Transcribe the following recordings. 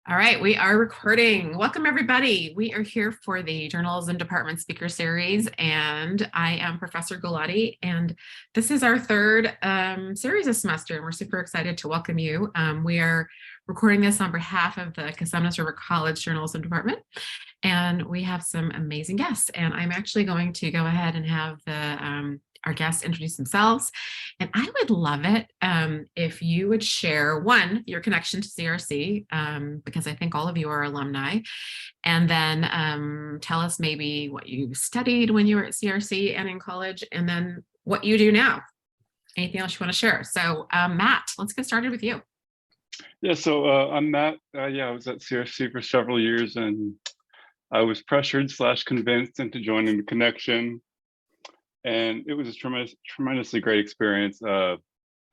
All right, we are recording. Welcome, everybody. We are here for the Journalism Department Speaker Series, and I am Professor Gulati, and this is our third series this semester, and we're super excited to welcome you. We are recording this on behalf of the Cosumnes River College Journalism Department, and we have some amazing guests, and I'm actually going to go ahead and have our guests introduce themselves. And I would love it if you would share, one, your connection to CRC, because I think all of you are alumni, and then tell us maybe what you studied when you were at CRC and in college, and then what you do now. Anything else you want to share? So Matt, let's get started with you. Yeah, so I'm Matt. I was at CRC for several years, and I was pressured / convinced into joining the connection. And it was a tremendously great experience. I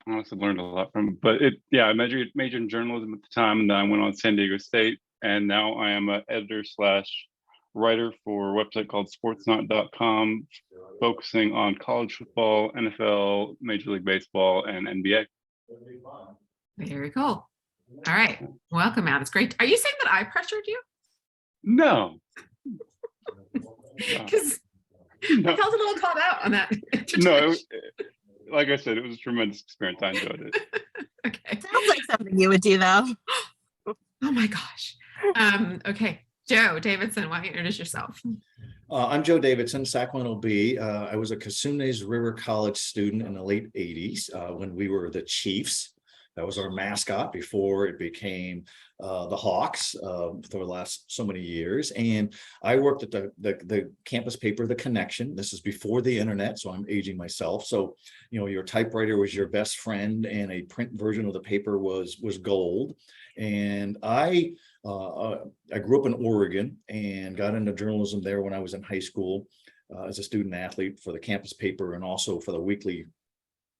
honestly learned a lot from it. But I majored in journalism at the time, and then I went on San Diego State. And now I am an editor / writer for a website called sportsnot.com, focusing on college football, NFL, Major League Baseball, and NBA. Very cool. All right. Welcome, Matt. It's great. Are you saying that I pressured you? No. Because I felt a little called out on that. No, like I said, it was a tremendous experience. I enjoyed it. Okay. Sounds like something you would do, though. Oh my gosh. Okay, Joe Davidson, why don't you introduce yourself? I'm Joe Davidson, Sacramento Bee. I was a Cosumnes River College student in the late 80s when we were the Chiefs. That was our mascot before it became the Hawks for the last so many years. And I worked at the campus paper, The Connection. This is before the internet, so I'm aging myself. So, your typewriter was your best friend, and a print version of the paper was gold. And I grew up in Oregon and got into journalism there when I was in high school as a student athlete for the campus paper and also for the weekly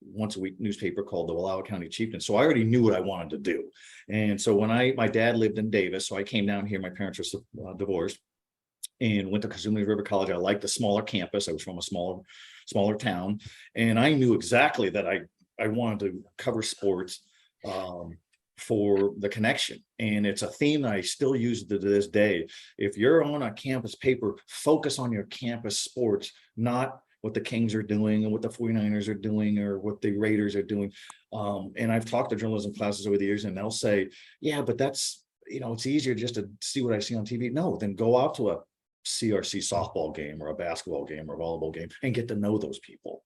once a week newspaper called the Wallowa County Chieftain. So I already knew what I wanted to do. And so when my dad lived in Davis, so I came down here, my parents were divorced, and went to Cosumnes River College. I liked the smaller campus. I was from a smaller town. And I knew exactly that I wanted to cover sports for the connection. And it's a theme that I still use to this day. If you're on a campus paper, focus on your campus sports, not what the Kings are doing and what the 49ers are doing or what the Raiders are doing. And I've talked to journalism classes over the years, and they'll say, yeah, but that's, it's easier just to see what I see on TV. No, then go out to a CRC softball game or a basketball game or a volleyball game and get to know those people.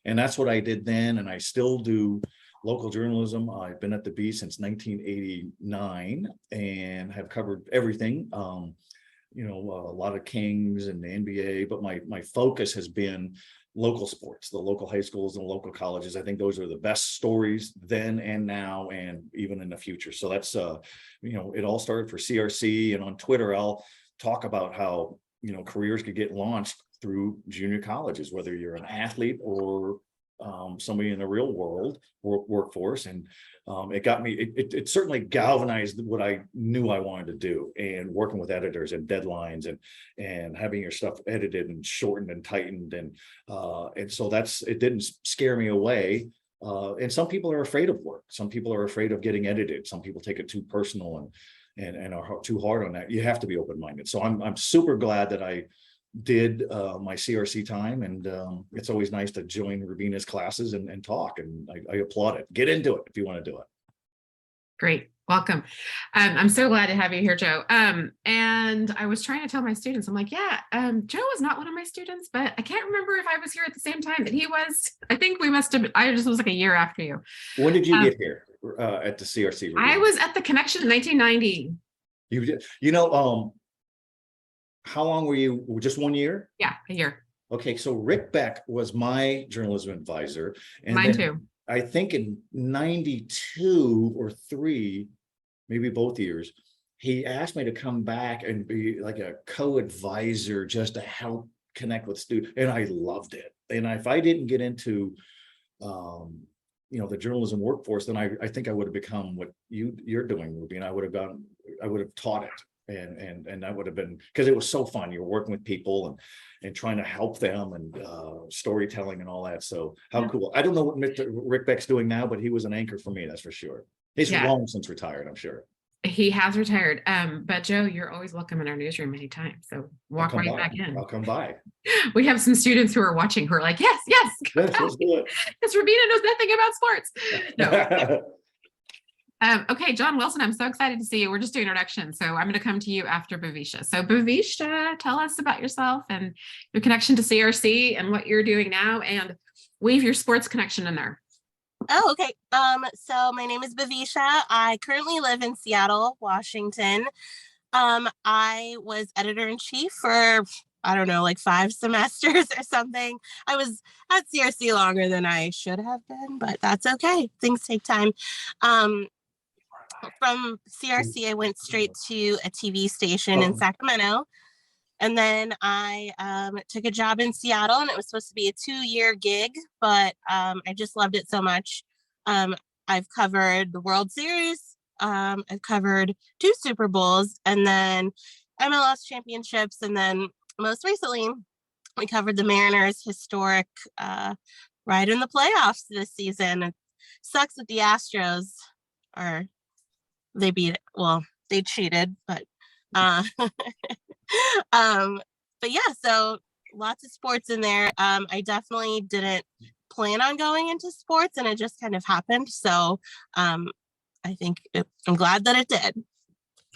And that's what I did then. And I still do local journalism. I've been at the Bee since 1989 and have covered everything. A lot of Kings and the NBA, but my focus has been local sports, the local high schools and local colleges. I think those are the best stories then and now and even in the future. So that's, it all started for CRC, and on Twitter, I'll talk about how, careers could get launched through junior colleges, whether you're an athlete or somebody in the real world workforce. And it got me, it certainly galvanized what I knew I wanted to do, and working with editors and deadlines and having your stuff edited and shortened and tightened. And so it didn't scare me away. And some people are afraid of work. Some people are afraid of getting edited. Some people take it too personal and are too hard on that. You have to be open-minded. So I'm super glad that I did my CRC time, and it's always nice to join Rubina's classes and talk, and I applaud it. Get into it if you want to do it. Great. Welcome. I'm so glad to have you here, Joe. And I was trying to tell my students, I'm like, Joe was not one of my students, but I can't remember if I was here at the same time that he was. I think we must have been, I just was like a year after you. When did you get here at the CRC? Rubina? I was at the Connection in 1990. You did, how long were you? Just 1 year? Yeah, a year. Okay, so Rick Beck was my journalism advisor. And mine too. I think in 92 or 3, maybe both years, he asked me to come back and be like a co-advisor just to help connect with students. And I loved it. And if I didn't get into, the journalism workforce, then I think I would have become what you're doing, Ruby, and I would have taught it. And that would have been, because it was so fun. You were working with people and trying to help them, and storytelling and all that. So how cool. I don't know what Rick Beck's doing now, but he was an anchor for me, that's for sure. He's long since retired, I'm sure. He has retired. But Joe, you're always welcome in our newsroom anytime. So I'll walk come right by. back in. I'll come by. We have some students who are watching who are like, yes, Yes, let's do it. because Rabina knows nothing about sports. No. Okay, John Wilson, I'm so excited to see you. We're just doing introduction. So I'm going to come to you after Bhavisha. So Bhavisha, tell us about yourself and your connection to CRC and what you're doing now, and weave your sports connection in there. Oh, okay. So my name is Bhavisha. I currently live in Seattle, Washington. I was editor-in-chief for, I don't know, like 5 semesters or something. I was at CRC longer than I should have been, but that's okay. Things take time. From CRC, I went straight to a TV station in Sacramento. And then I took a job in Seattle, and it was supposed to be a 2-year gig, but I just loved it so much. I've covered the World Series. I've covered 2 Super Bowls, and then MLS championships. And then most recently, we covered the Mariners' historic ride in the playoffs this season. It sucks that the Astros are, they beat it. Well, they cheated, but but yeah, so lots of sports in there. I definitely didn't plan on going into sports, and it just kind of happened. So I'm glad that it did.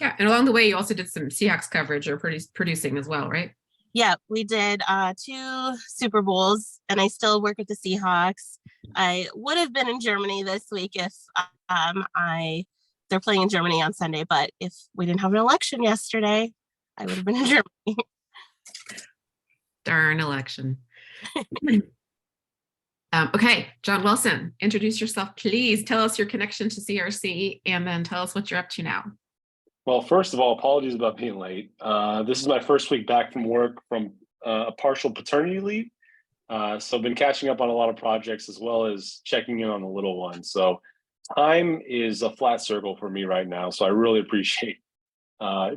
Yeah, and along the way, you also did some Seahawks coverage or producing as well, right? Yeah, we did 2 Super Bowls, and I still work with the Seahawks. I would have been in Germany this week if they're playing in Germany on Sunday, but if we didn't have an election yesterday, I would have been in Germany. Darn election. Okay, John Wilson, introduce yourself, please. Tell us your connection to CRC, and then tell us what you're up to now. Well, first of all, apologies about being late. This is my first week back from work from a partial paternity leave. So I've been catching up on a lot of projects as well as checking in on the little one. So time is a flat circle for me right now. So I really appreciate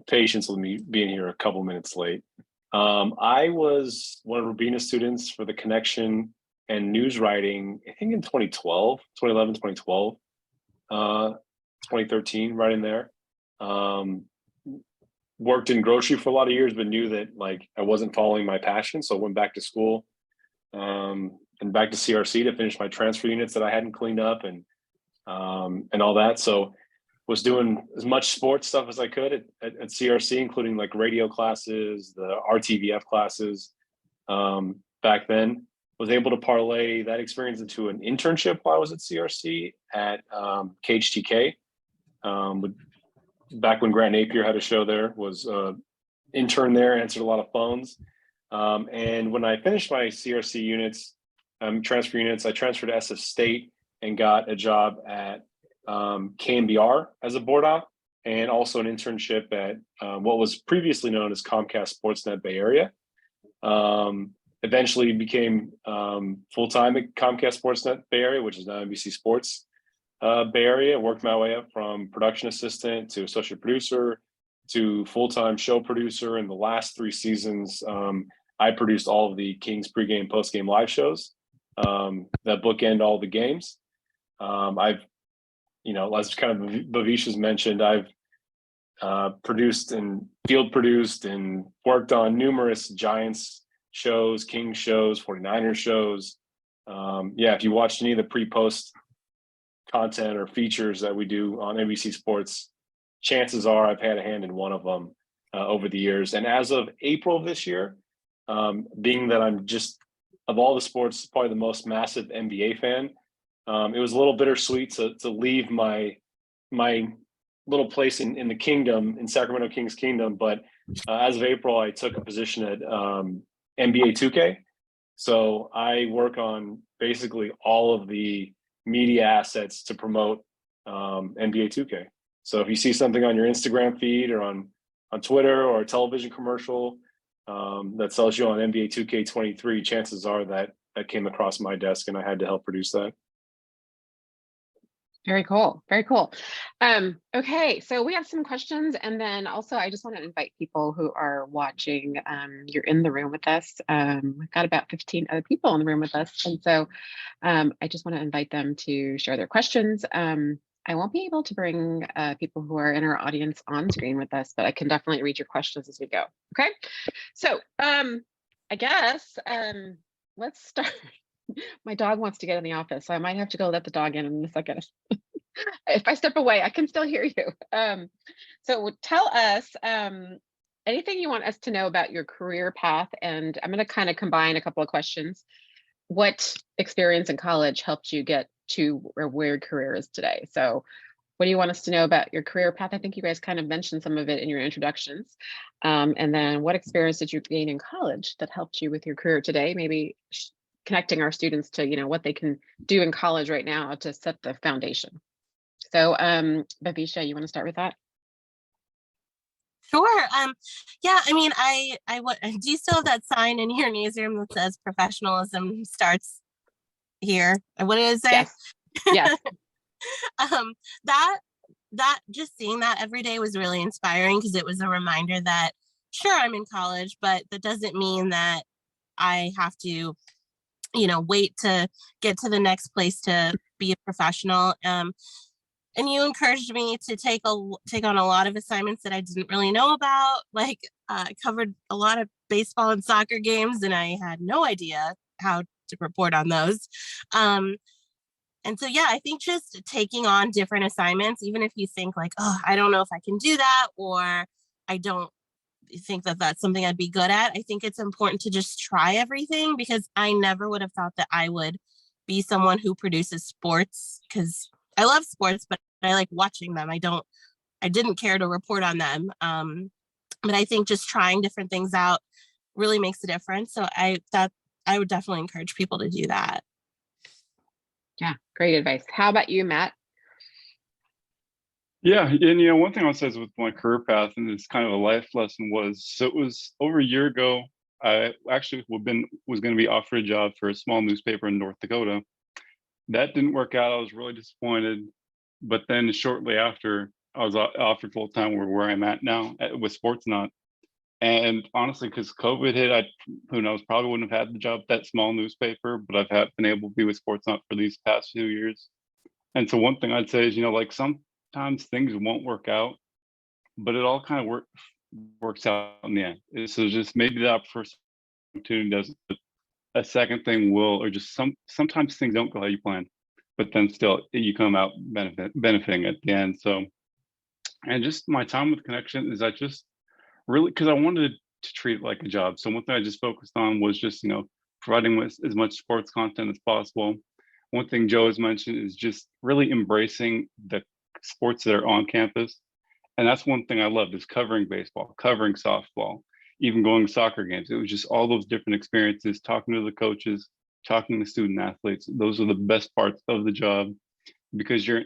patience with me being here a couple minutes late. I was one of Rabina's students for the connection and news writing, I think in 2012, 2011, 2012, 2013, right in there. Worked in grocery for a lot of years, but knew that like I wasn't following my passion. So I went back to school and back to CRC to finish my transfer units that I hadn't cleaned up and all that. So was doing as much sports stuff as I could at CRC, including like radio classes, the RTVF classes. Back then, was able to parlay that experience into an internship while I was at CRC at KHTK. Back when Grant Napier had a show there, was intern there, answered a lot of phones. And when I finished my CRC units, transfer units, I transferred to SF State and got a job at KMBR as a board op, and also an internship at what was previously known as Comcast Sportsnet Bay Area. Eventually became full-time at Comcast Sportsnet Bay Area, which is now NBC Sports Bay Area. Worked my way up from production assistant to associate producer to full-time show producer. In the last 3 seasons, I produced all of the Kings pregame, postgame live shows that bookend all the games. I've, as kind of Bhavisha's mentioned, I've produced and field produced and worked on numerous Giants shows, Kings shows, 49ers shows. If you watched any of the pre-post content or features that we do on NBC Sports, chances are I've had a hand in one of them over the years. And as of April of this year, being that I'm just, of all the sports, probably the most massive NBA fan, it was a little bittersweet to leave my little place in the kingdom, in Sacramento Kings Kingdom. But as of April, I took a position at NBA 2K. So I work on basically all of the media assets to promote NBA 2K. So if you see something on your Instagram feed or on Twitter or a television commercial that sells you on NBA 2K23, chances are that came across my desk and I had to help produce that. Very cool. Very cool. Okay, so we have some questions, and then also I just want to invite people who are watching. You're in the room with us. We've got about 15 other people in the room with us, and so I just want to invite them to share their questions. I won't be able to bring people who are in our audience on screen with us, but I can definitely read your questions as we go. Okay, so I guess let's start. My dog wants to get in the office, so I might have to go let the dog in a second. If I step away, I can still hear you. So tell us anything you want us to know about your career path, and I'm going to kind of combine a couple of questions. What experience in college helped you get to where your career is today? So what do you want us to know about your career path? I think you guys kind of mentioned some of it in your introductions. And then what experience did you gain in college that helped you with your career today? Maybe connecting our students to, what they can do in college right now to set the foundation. So Bhavisha, you want to start with that? Sure. Yeah, I mean, do you still have that sign in your newsroom that says professionalism starts here? What did it say? Yes. Yes. That just seeing that every day was really inspiring, because it was a reminder that sure, I'm in college, but that doesn't mean that I have to, wait to get to the next place to be a professional. And you encouraged me to take on a lot of assignments that I didn't really know about. Like I covered a lot of baseball and soccer games, and I had no idea how to report on those. And so, yeah, I think just taking on different assignments, even if you think like, oh, I don't know if I can do that, or I don't think that that's something I'd be good at. I think it's important to just try everything, because I never would have thought that I would be someone who produces sports, because I love sports, but I like watching them. I didn't care to report on them. But I think just trying different things out really makes a difference. So I would definitely encourage people to do that. Yeah, great advice. How about you, Matt? Yeah, and one thing I'll say is with my career path, and it's kind of a life lesson, so it was over a year ago. I actually was going to be offered a job for a small newspaper in North Dakota. That didn't work out. I was really disappointed. But then shortly after, I was offered full time where I'm at now with Sportsnet. And honestly, because COVID hit, who knows, probably wouldn't have had the job at that small newspaper, but I've been able to be with Sportsnet for these past few years. And so one thing I'd say is, like sometimes things won't work out, but it all kind of works out in the end. So just maybe that first opportunity doesn't, a second thing will, or just sometimes things don't go how you plan, but then still you come out benefiting at the end. So, and just my time with Connection is I just really, because I wanted to treat it like a job. So one thing I just focused on was just, providing as much sports content as possible. One thing Joe has mentioned is just really embracing the sports that are on campus. And that's one thing I loved, is covering baseball, covering softball, even going to soccer games. It was just all those different experiences, talking to the coaches, talking to student athletes. Those are the best parts of the job, because you're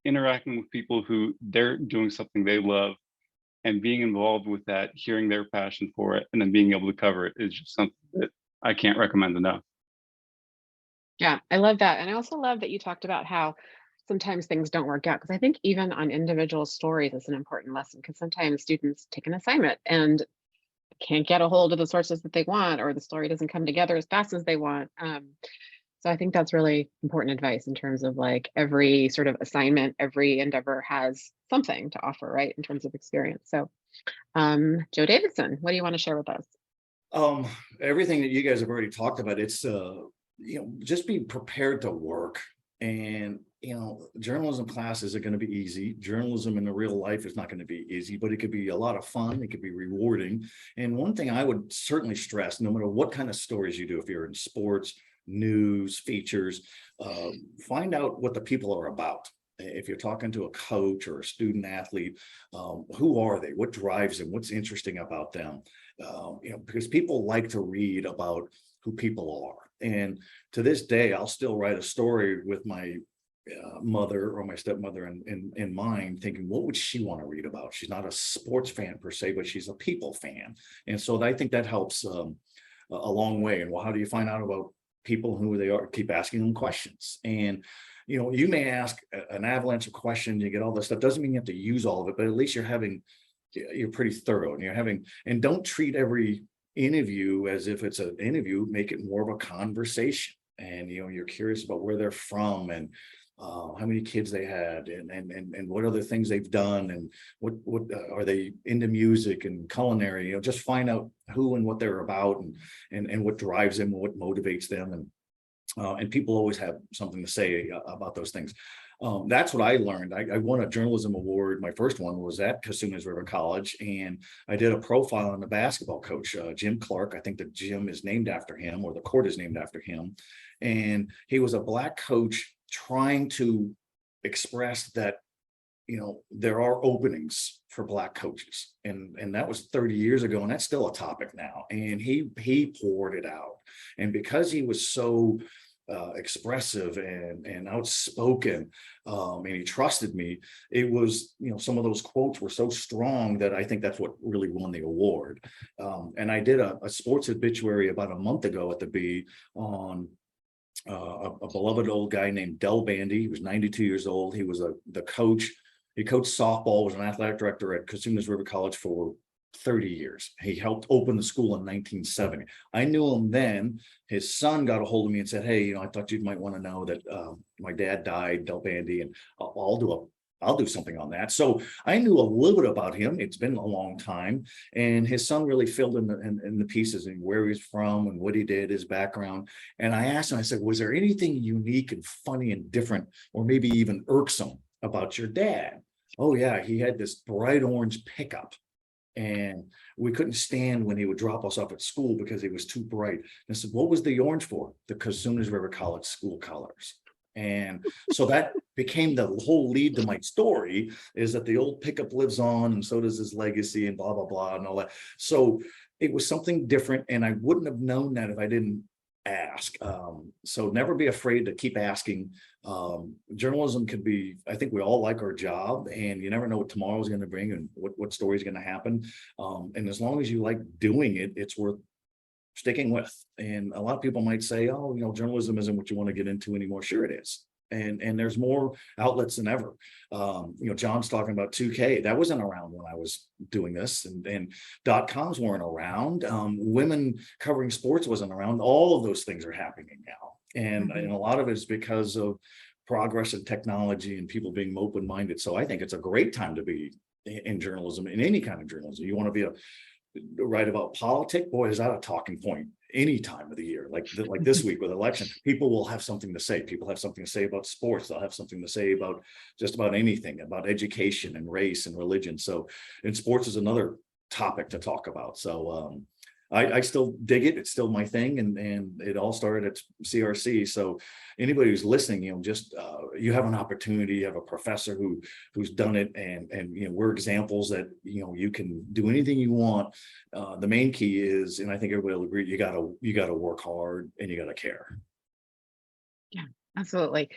interacting with people who they're doing something they love, and being involved with that, hearing their passion for it, and then being able to cover it is just something that I can't recommend enough. Yeah, I love that. And I also love that you talked about how sometimes things don't work out, because I think even on individual stories is an important lesson, because sometimes students take an assignment and can't get a hold of the sources that they want, or the story doesn't come together as fast as they want. So I think that's really important advice in terms of like every sort of assignment, every endeavor has something to offer, right, in terms of experience. So Joe Davidson, what do you want to share with us? Everything that you guys have already talked about, it's just be prepared to work. And journalism classes are going to be easy. Journalism in the real life is not going to be easy, but it could be a lot of fun. It could be rewarding. And one thing I would certainly stress, no matter what kind of stories you do, if you're in sports, news, features, find out what the people are about. If you're talking to a coach or a student athlete, who are they? What drives them? What's interesting about them? Because people like to read about who people are. And to this day, I'll still write a story with my mother or my stepmother in mind, thinking, what would she want to read about? She's not a sports fan per se, but she's a people fan. And so I think that helps a long way. And well, how do you find out about people, who they are? Keep asking them questions. And you may ask an avalanche of questions, you get all this stuff. Doesn't mean you have to use all of it, but at least you're pretty thorough, and don't treat every interview as if it's an interview. Make it more of a conversation, and you're curious about where they're from, and how many kids they had, and what other things they've done, and what are they into music and culinary. Just find out who and what they're about, and what drives them, and what motivates them, and people always have something to say about those things. That's what I learned. I won a journalism award. My first one was at Cosumnes River College, and I did a profile on the basketball coach, Jim Clark. I think the gym is named after him, or the court is named after him. And he was a Black coach trying to express that, there are openings for Black coaches. And that was 30 years ago, and that's still a topic now. And he poured it out. And because he was so expressive and outspoken, and he trusted me, it was, some of those quotes were so strong that I think that's what really won the award. And I did a sports obituary about a month ago at the Bee on a beloved old guy named Del Bandy. He was 92 years old. He was the coach. He coached softball, was an athletic director at Cosumnes River College for 30 years. He helped open the school in 1970. I knew him then. His son got a hold of me and said, "Hey, I thought you might want to know that my dad died, Del Bandy, and I'll do something on that." So I knew a little bit about him. It's been a long time, and his son really filled in the pieces, and where he's from and what he did, his background. And I asked him, I said, "Was there anything unique and funny and different, or maybe even irksome about your dad?" "Oh yeah, he had this bright orange pickup, and we couldn't stand when he would drop us off at school because he was too bright." And I said, "What was the orange for?" "The Cosumnes River College school colors." And so that became the whole lead to my story, is that the old pickup lives on, and so does his legacy, and blah, blah, blah, and all that. So it was something different, and I wouldn't have known that if I didn't ask. So never be afraid to keep asking. Journalism could be, I think we all like our job, and you never know what tomorrow is going to bring, and what story is going to happen. And as long as you like doing it, it's worth sticking with. And a lot of people might say, "Oh, journalism isn't what you want to get into anymore." Sure it is. And there's more outlets than ever. John's talking about 2K. That wasn't around when I was doing this, and .coms weren't around. Women covering sports wasn't around. All of those things are happening now. And a lot of it is because of progress in technology and people being open-minded. So I think it's a great time to be in journalism, in any kind of journalism. You want to write about politics, boy, is that a talking point any time of the year, like this week with election. People will have something to say. People have something to say about sports. They'll have something to say about just about anything, about education and race and religion. So, and sports is another topic to talk about. So I still dig it. It's still my thing, and it all started at CRC. So anybody who's listening, just you have an opportunity. You have a professor who's done it, and we're examples that you can do anything you want. The main key is, and I think everybody will agree, you gotta work hard, and you gotta care. Yeah, absolutely.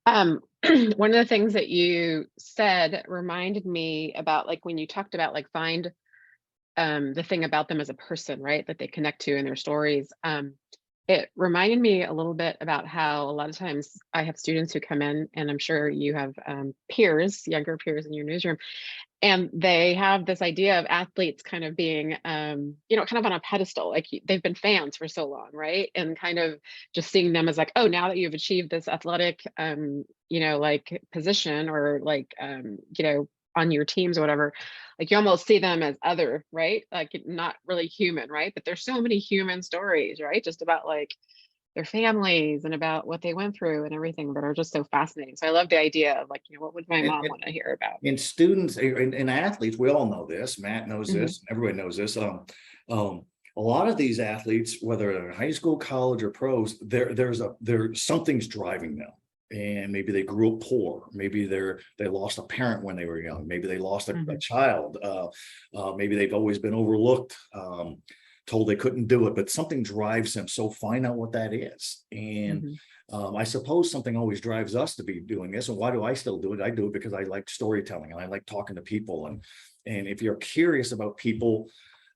One of the things that you said reminded me about, like, when you talked about, like, find the thing about them as a person, right, that they connect to in their stories. It reminded me a little bit about how a lot of times I have students who come in, and I'm sure you have peers, younger peers in your newsroom, and they have this idea of athletes kind of being, kind of on a pedestal, like they've been fans for so long, right? And kind of just seeing them as like, oh, now that you've achieved this athletic, like position, or like, on your teams or whatever, like you almost see them as other, right? Like not really human, right? But there's so many human stories, right? Just about like their families and about what they went through and everything, that are just so fascinating. So I love the idea of like, what would my mom want to hear about? And students and athletes, we all know this. Matt knows this. Everybody knows this. A lot of these athletes, whether they're in high school, college, or pros, something's driving them. And maybe they grew up poor. Maybe they lost a parent when they were young. Maybe they lost a child. Maybe they've always been overlooked, told they couldn't do it, but something drives them. So find out what that is. And I suppose something always drives us to be doing this. And why do I still do it? I do it because I like storytelling, and I like talking to people. And if you're curious about people,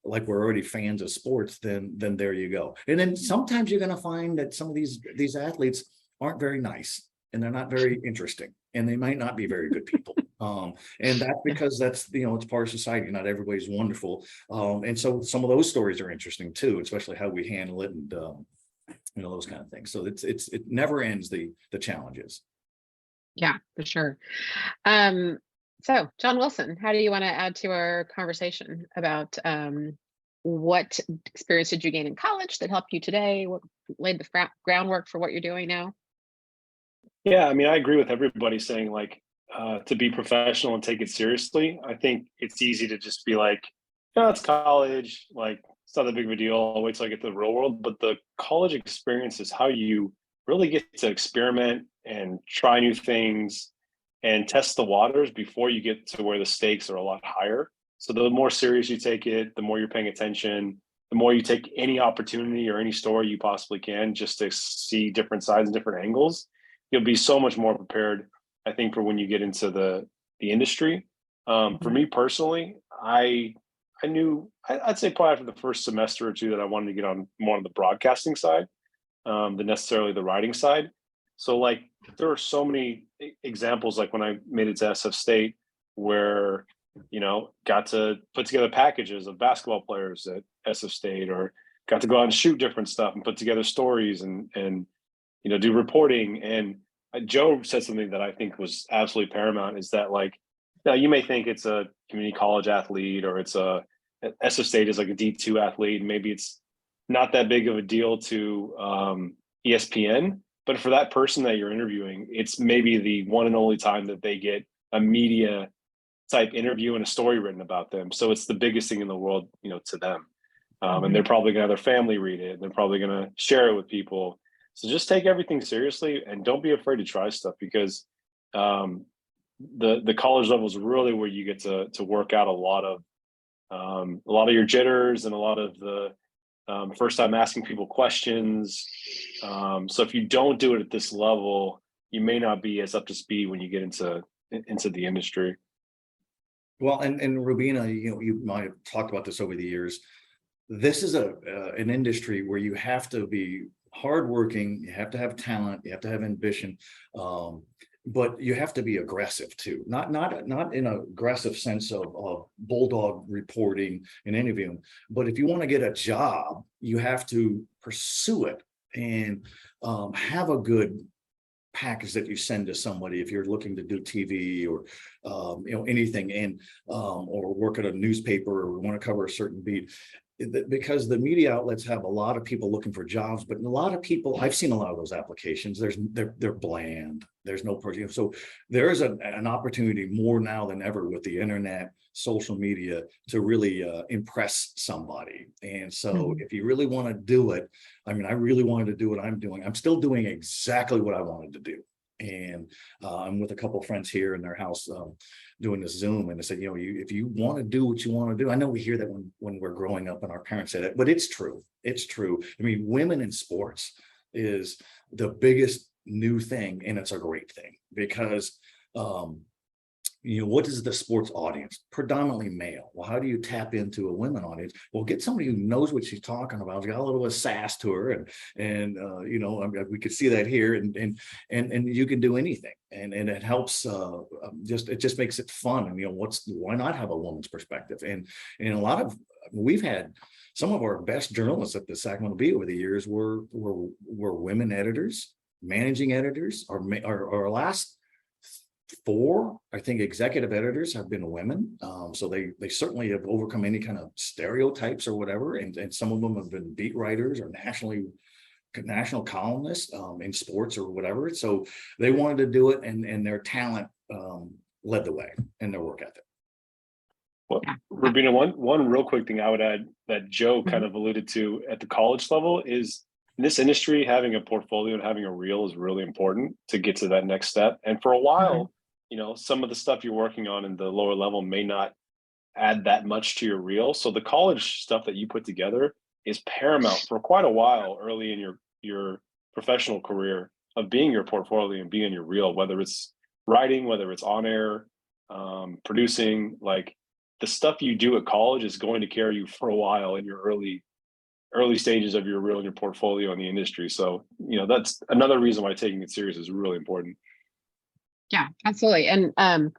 like we're already fans of sports, then there you go. And then sometimes you're going to find that some of these athletes aren't very nice, and they're not very interesting, and they might not be very good people. And that's because that's, it's part of society. Not everybody's wonderful. And so some of those stories are interesting too, especially how we handle it, and those kind of things. So it never ends, the challenges. Yeah, for sure. So John Wilson, how do you want to add to our conversation about what experience did you gain in college that helped you today? What laid the groundwork for what you're doing now? Yeah, I mean, I agree with everybody saying like to be professional and take it seriously. I think it's easy to just be like, yeah, it's college, like it's not that big of a deal. I'll wait till I get to the real world. But the college experience is how you really get to experiment and try new things and test the waters before you get to where the stakes are a lot higher. So the more serious you take it, the more you're paying attention, the more you take any opportunity or any story you possibly can just to see different sides and different angles, you'll be so much more prepared, I think, for when you get into the industry. For me personally, I knew I'd say probably after the first semester or two that I wanted to get on more on the broadcasting side than necessarily the writing side. So like there are so many examples, like when I made it to SF State, where got to put together packages of basketball players at SF State, or got to go out and shoot different stuff and put together stories and do reporting. And Joe said something that I think was absolutely paramount, is that like, now you may think it's a community college athlete, or it's SF State is like a D2 athlete, and maybe it's not that big of a deal to ESPN, but for that person that you're interviewing, it's maybe the one and only time that they get a media type interview and a story written about them. So it's the biggest thing in the world, to them. And they're probably gonna have their family read it. They're probably gonna share it with people. So just take everything seriously and don't be afraid to try stuff, because the college level is really where you get to work out a lot of your jitters and a lot of the first time asking people questions. So if you don't do it at this level, you may not be as up to speed when you get into the industry. Well, and Rubina, you might have talked about this over the years. This is an industry where you have to be hardworking, you have to have talent, you have to have ambition, but you have to be aggressive too. Not in an aggressive sense of bulldog reporting and interviewing, but if you want to get a job, you have to pursue it and have a good package that you send to somebody if you're looking to do TV or anything, and or work at a newspaper or want to cover a certain beat. Because the media outlets have a lot of people looking for jobs, but a lot of people, I've seen a lot of those applications, they're bland. There's no person. So there's an opportunity more now than ever with the internet, social media, to really impress somebody. And so if you really want to do it, I mean, I really wanted to do what I'm doing. I'm still doing exactly what I wanted to do. And I'm with a couple of friends here in their house doing this Zoom, and they said, if you want to do what you want to do, I know we hear that when we're growing up and our parents say that, but it's true. It's true. I mean, women in sports is the biggest new thing, and it's a great thing because what is the sports audience? Predominantly male. Well, how do you tap into a women audience? Well, get somebody who knows what she's talking about. She's got a little bit of sass to her, and I mean, we could see that here, and you can do anything, and it helps. It just makes it fun. And why not have a woman's perspective? And we've had some of our best journalists at the Sacramento Bee over the years were women editors, managing editors, our last 4, I think, executive editors have been women. So they certainly have overcome any kind of stereotypes or whatever. And some of them have been beat writers or national columnists in sports or whatever. So they wanted to do it, and their talent led the way, and their work ethic. Well, Rubina, one real quick thing I would add that Joe kind of alluded to at the college level is, in this industry, having a portfolio and having a reel is really important to get to that next step. And for a while, some of the stuff you're working on in the lower level may not add that much to your reel. So the college stuff that you put together is paramount for quite a while early in your professional career, of being your portfolio and being your reel, whether it's writing, whether it's on air, producing. Like the stuff you do at college is going to carry you for a while in your early stages of your reel and your portfolio in the industry. So, that's another reason why taking it serious is really important. Yeah, absolutely. And I've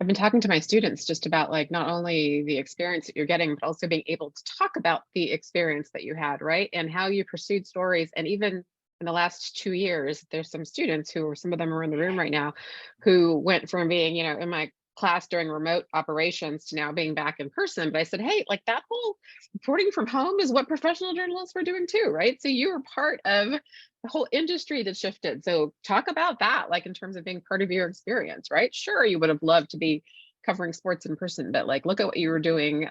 been talking to my students just about like not only the experience that you're getting, but also being able to talk about the experience that you had, right? And how you pursued stories, and even in the last 2 years, there's some students who, some of them are in the room right now, who went from being, in my class during remote operations to now being back in person. But I said, hey, like that whole reporting from home is what professional journalists were doing too, right? So you were part of the whole industry that shifted. So talk about that, like in terms of being part of your experience, right? Sure, you would have loved to be covering sports in person, but like look at what you were doing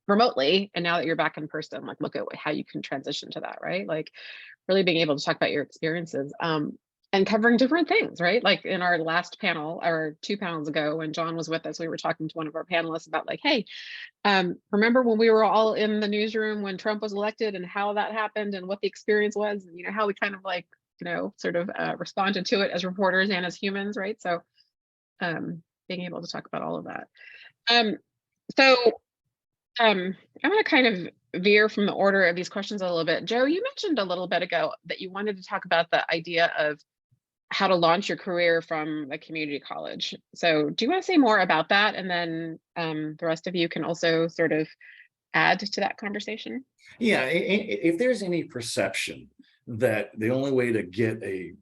remotely, and now that you're back in person, like look at how you can transition to that, right? Like really being able to talk about your experiences and covering different things, right? Like in our last panel, or 2 panels ago, when John was with us, we were talking to one of our panelists about like, hey, remember when we were all in the newsroom when Trump was elected and how that happened and what the experience was, and how we kind of like, sort of responded to it as reporters and as humans, right? So being able to talk about all of that. I'm going to kind of veer from the order of these questions a little bit. Joe, you mentioned a little bit ago that you wanted to talk about the idea of how to launch your career from a community college. So do you want to say more about that? And then the rest of you can also sort of add to that conversation. Yeah, if there's any perception that the only way to get a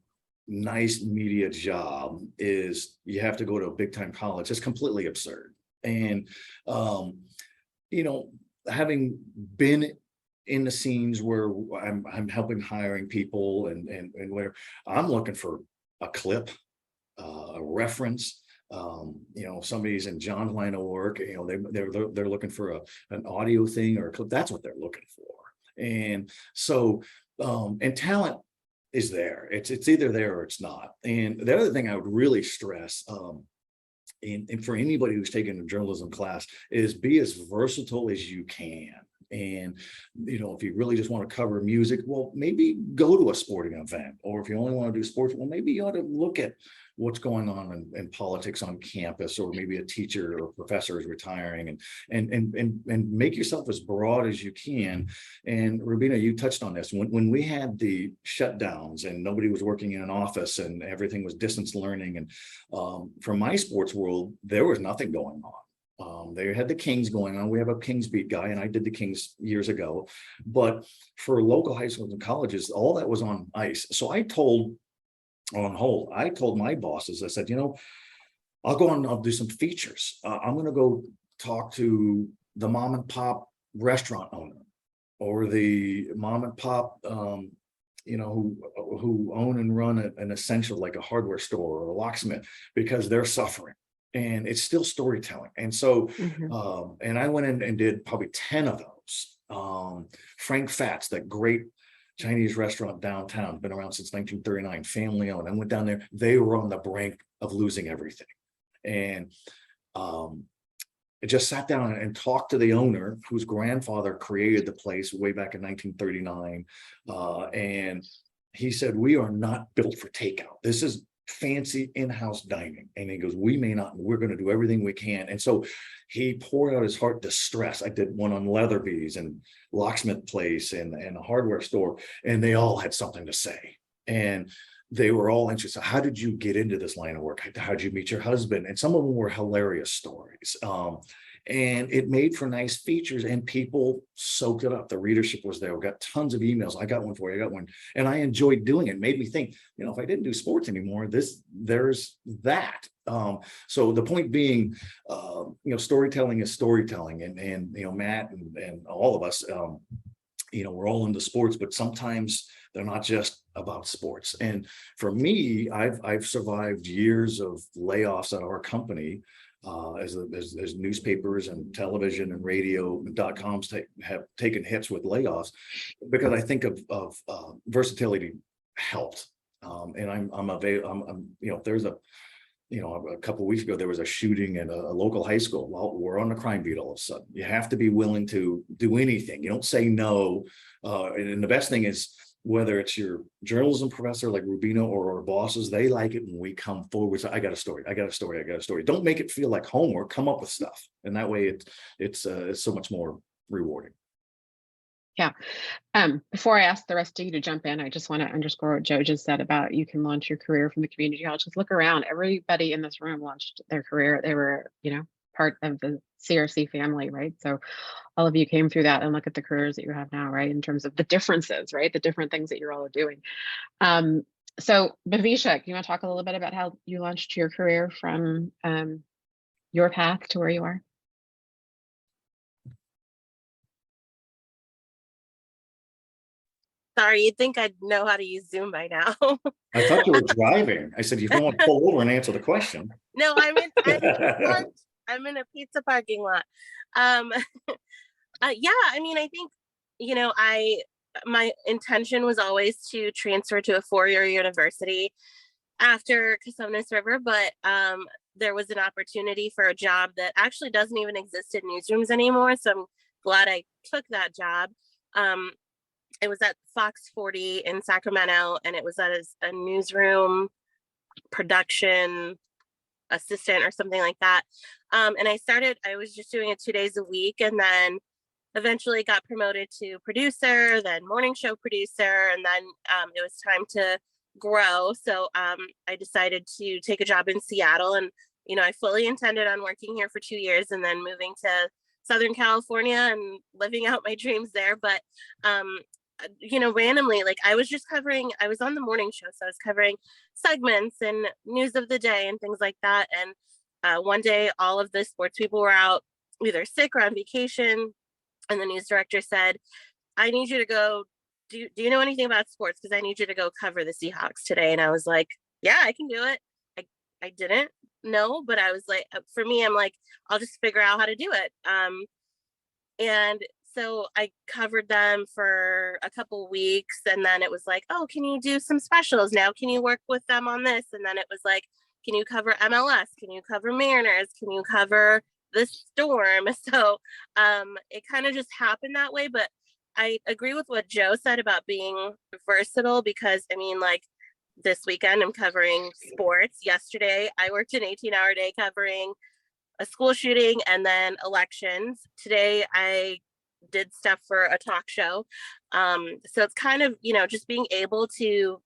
nice media job is you have to go to a big time college, it's completely absurd. And having been in the scenes where I'm helping hiring people and where I'm looking for a clip, a reference, somebody's in John's line of work, they're looking for an audio thing or a clip. That's what they're looking for. And so and talent is there. It's either there or it's not. And the other thing I would really stress, and for anybody who's taken a journalism class, is be as versatile as you can. And if you really just want to cover music, well, maybe go to a sporting event. Or if you only want to do sports, well, maybe you ought to look at what's going on in politics on campus, or maybe a teacher or professor is retiring, and make yourself as broad as you can. And Rubina, you touched on this. When we had the shutdowns and nobody was working in an office and everything was distance learning, and from my sports world, there was nothing going on. They had the Kings going on. We have a Kings beat guy, and I did the Kings years ago. But for local high schools and colleges, all that was on ice. So I told my bosses, I said, I'll go on and I'll do some features. I'm going to go talk to the mom and pop restaurant owner, or the mom and pop, who own and run an essential, like a hardware store or a locksmith, because they're suffering. And it's still storytelling. And so, and I went in and did probably 10 of those. Frank Fat's, that great Chinese restaurant downtown, been around since 1939, family owned. I went down there. They were on the brink of losing everything. And I just sat down and talked to the owner, whose grandfather created the place way back in 1939. And he said, we are not built for takeout. This is fancy in-house dining. And he goes, we may not, we're going to do everything we can. And so he poured out his heart distress. I did one on Leatherby's and Locksmith Place and a hardware store, and they all had something to say. And they were all interested. How did you get into this line of work? How did you meet your husband? And some of them were hilarious stories. And it made for nice features, and people soaked it up. The readership was there. We got tons of emails. I got one for you. I got one. And I enjoyed doing it. It made me think, if I didn't do sports anymore, there's that. So the point being, storytelling is storytelling. And Matt and all of us, we're all into sports, but sometimes they're not just about sports. And for me, I've survived years of layoffs at our company. As newspapers and television and radio.coms have taken hits with layoffs, because I think of versatility helped. And if there's a couple of weeks ago, there was a shooting in a local high school. Well, we're on the crime beat all of a sudden. You have to be willing to do anything. You don't say no. And the best thing is, whether it's your journalism professor like Rubina or our bosses, they like it when we come forward. So I got a story. Don't make it feel like homework. Come up with stuff. And that way it's so much more rewarding. Yeah. Before I ask the rest of you to jump in, I just want to underscore what Joe just said about you can launch your career from the community college. Just look around. Everybody in this room launched their career. They were, part of the CRC family, right? So all of you came through that and look at the careers that you have now, right? In terms of the differences, right? The different things that you're all doing. So Bhavisha, you want to talk a little bit about how you launched your career from your path to where you are? Sorry, you'd think I'd know how to use Zoom by now. I thought you were driving. I said, you don't want to pull over and answer the question. No, I'm in a pizza parking lot. Yeah, I mean, I think, you know, my intention was always to transfer to a four-year university after Cosumnes River, but there was an opportunity for a job that actually doesn't even exist in newsrooms anymore. So I'm glad I took that job. It was at Fox 40 in Sacramento, and it was as a newsroom production assistant or something like that. And I was just doing it 2 days a week, and then eventually got promoted to producer, then morning show producer, and then it was time to grow. So I decided to take a job in Seattle, and you know, I fully intended on working here for 2 years and then moving to Southern California and living out my dreams there. But you know, randomly, like I was on the morning show, so I was covering segments and news of the day and things like that. And one day all of the sports people were out either sick or on vacation, and the news director said, I need you to go, do you know anything about sports? Because I need you to go cover the Seahawks today. And I was like, yeah, I can do it. I didn't know, but I was like, for me, I'm like, I'll just figure out how to do it. And so I covered them for a couple weeks, and then it was like, oh, can you do some specials now? Can you work with them on this? And then it was like, can you cover MLS? Can you cover Mariners? Can you cover the Storm? So it kind of just happened that way. But I agree with what Joe said about being versatile, because I mean, like this weekend I'm covering sports. Yesterday I worked an 18-hour day covering a school shooting and then elections. Today I did stuff for a talk show. So it's kind of, you know, just being able to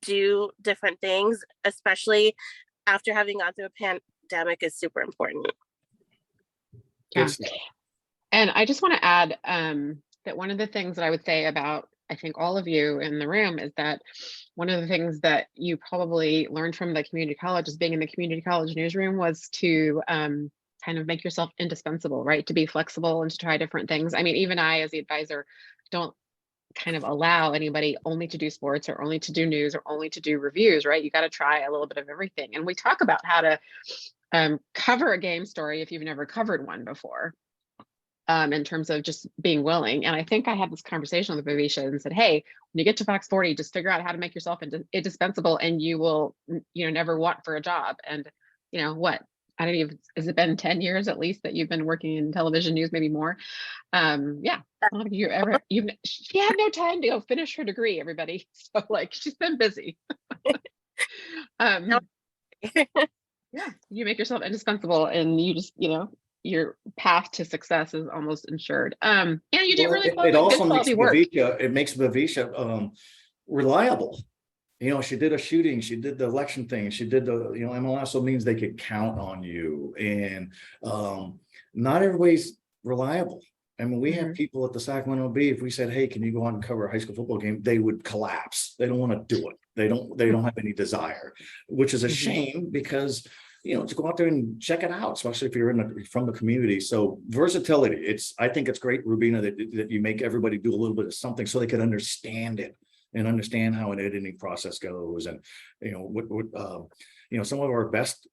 do different things, especially after having gone through a pandemic, is super important. Yeah. And I just want to add that one of the things that I would say about, I think, all of you in the room is that one of the things that you probably learned from the community college, is being in the community college newsroom, was to kind of make yourself indispensable, right? To be flexible and to try different things. I mean, even I, as the advisor, don't kind of allow anybody only to do sports or only to do news or only to do reviews, right? You got to try a little bit of everything. And we talk about how to cover a game story if you've never covered one before, in terms of just being willing. And I think I had this conversation with Bhavisha and said, hey, when you get to Fox 40, just figure out how to make yourself indispensable, and you will, you know, never want for a job. And you know what? I don't even, has it been 10 years at least that you've been working in television news, maybe more? Yeah, she had no time to go finish her degree, everybody. So like, she's been busy. Yeah, you make yourself indispensable, and you just, you know, your path to success is almost ensured. And you do really it also makes Bhavisha reliable. You know, she did a shooting, she did the election thing, she did the, you know, MLS, so means they could count on you. And not everybody's reliable. I mean, we have people at the Sacramento Bee, if we said, hey, can you go out and cover a high school football game, they would collapse. They don't want to do it. They don't have any desire, which is a shame, because you know, to go out there and check it out, especially if you're from the community. So versatility, I think it's great, Rubina, that you make everybody do a little bit of something so they can understand it and understand how an editing process goes. And you know, you know, some of our best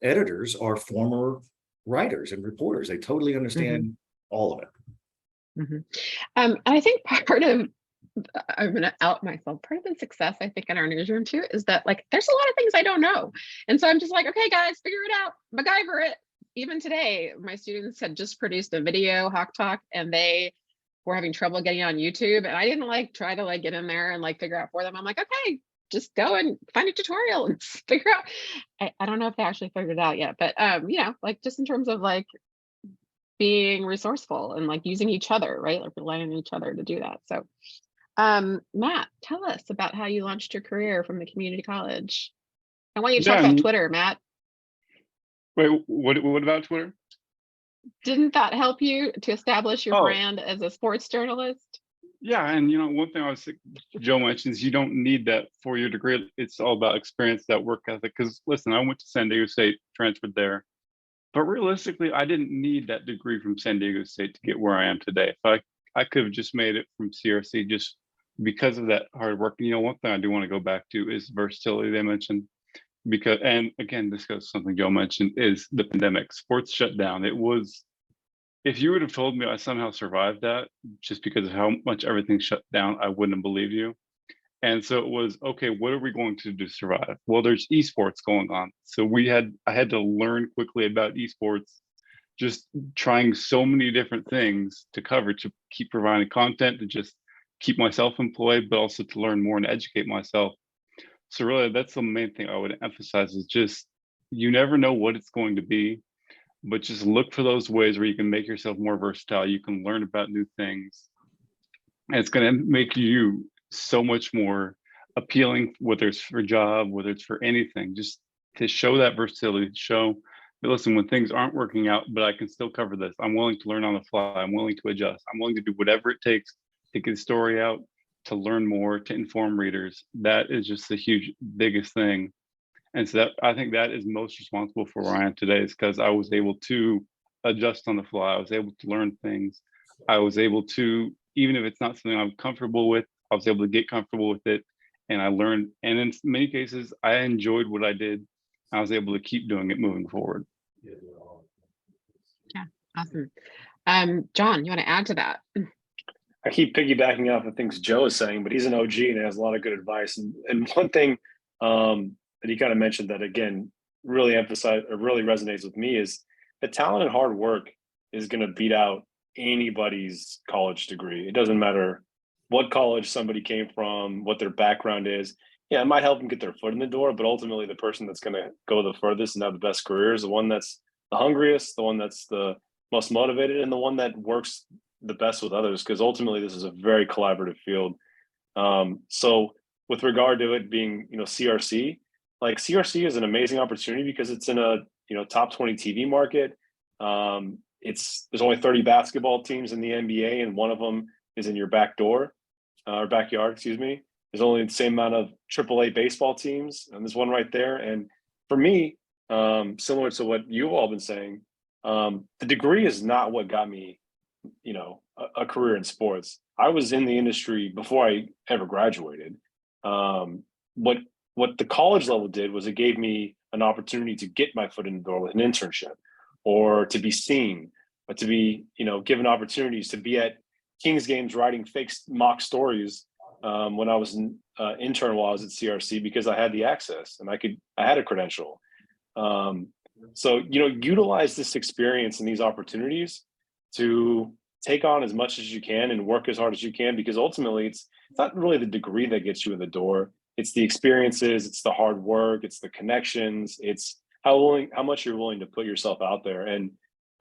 editors are former writers and reporters. They totally understand all of it. And I think part of, I'm going to out myself, part of the success, I think, in our newsroom too, is that like, there's a lot of things I don't know. And so I'm just like, okay, guys, figure it out, MacGyver it. Even today, my students had just produced a video, Hawk Talk, and they were having trouble getting on YouTube. And I didn't like try to like get in there and like figure out for them. I'm like, okay, just go and find a tutorial and figure out. I don't know if they actually figured it out yet, but you know, like just in terms of like being resourceful and like using each other, right? Like relying on each other to do that. So Matt, tell us about how you launched your career from the community college. I want you to talk about Twitter, Matt. Wait, what about Twitter? Didn't that help you to establish your Oh, brand as a sports journalist? yeah, and one thing Joe mentions, you don't need that 4-year degree. It's all about experience, that work ethic. Because listen, I went to San Diego State, transferred there, but realistically, I didn't need that degree from San Diego State to get where I am today. If I could have just made it from CRC just because of that hard work. One thing I do want to go back to is versatility they mentioned. Because, and again, this goes to something Joe mentioned, is the pandemic. Sports shut down. It was, if you would have told me I somehow survived that just because of how much everything shut down, I wouldn't have believed you. And so it was, okay, what are we going to do to survive? Well, there's esports going on. So I had to learn quickly about esports, just trying so many different things to cover, to keep providing content, to just keep myself employed, but also to learn more and educate myself. So really, that's the main thing I would emphasize, is just, you never know what it's going to be, but just look for those ways where you can make yourself more versatile. You can learn about new things. And it's going to make you so much more appealing, whether it's for a job, whether it's for anything, just to show that versatility, to show that, listen, when things aren't working out, but I can still cover this. I'm willing to learn on the fly. I'm willing to adjust. I'm willing to do whatever it takes to get the story out, to learn more, to inform readers. That is just the biggest thing. And so that, I think that is most responsible for where I am today, is because I was able to adjust on the fly. I was able to learn things. I was able to, even if it's not something I'm comfortable with, I was able to get comfortable with it. And I learned, and in many cases, I enjoyed what I did. I was able to keep doing it moving forward. Yeah, awesome. John, you want to add to that? I keep piggybacking off the things Joe is saying, but he's an OG and has a lot of good advice. And one thing that he kind of mentioned that, again, really resonates with me is that talent and hard work is going to beat out anybody's college degree. It doesn't matter what college somebody came from, what their background is. Yeah, it might help them get their foot in the door, but ultimately the person that's going to go the furthest and have the best career is the one that's the hungriest, the one that's the most motivated, and the one that works the best with others, because ultimately this is a very collaborative field. So with regard to it being, CRC, like CRC is an amazing opportunity because it's in a, top 20 TV market. There's only 30 basketball teams in the NBA, and one of them is in your back door or backyard, excuse me. There's only the same amount of AAA baseball teams, and there's one right there. And for me, similar to what you've all been saying, the degree is not what got me, a career in sports. I was in the industry before I ever graduated. What the college level did was it gave me an opportunity to get my foot in the door with an internship, or to be seen, but to be, given opportunities to be at Kings games writing fake mock stories when I was an intern while I was at CRC, because I had the access and I had a credential. So, utilize this experience and these opportunities to take on as much as you can and work as hard as you can, because ultimately it's not really the degree that gets you in the door. It's the experiences, it's the hard work, it's the connections, it's how much you're willing to put yourself out there. And,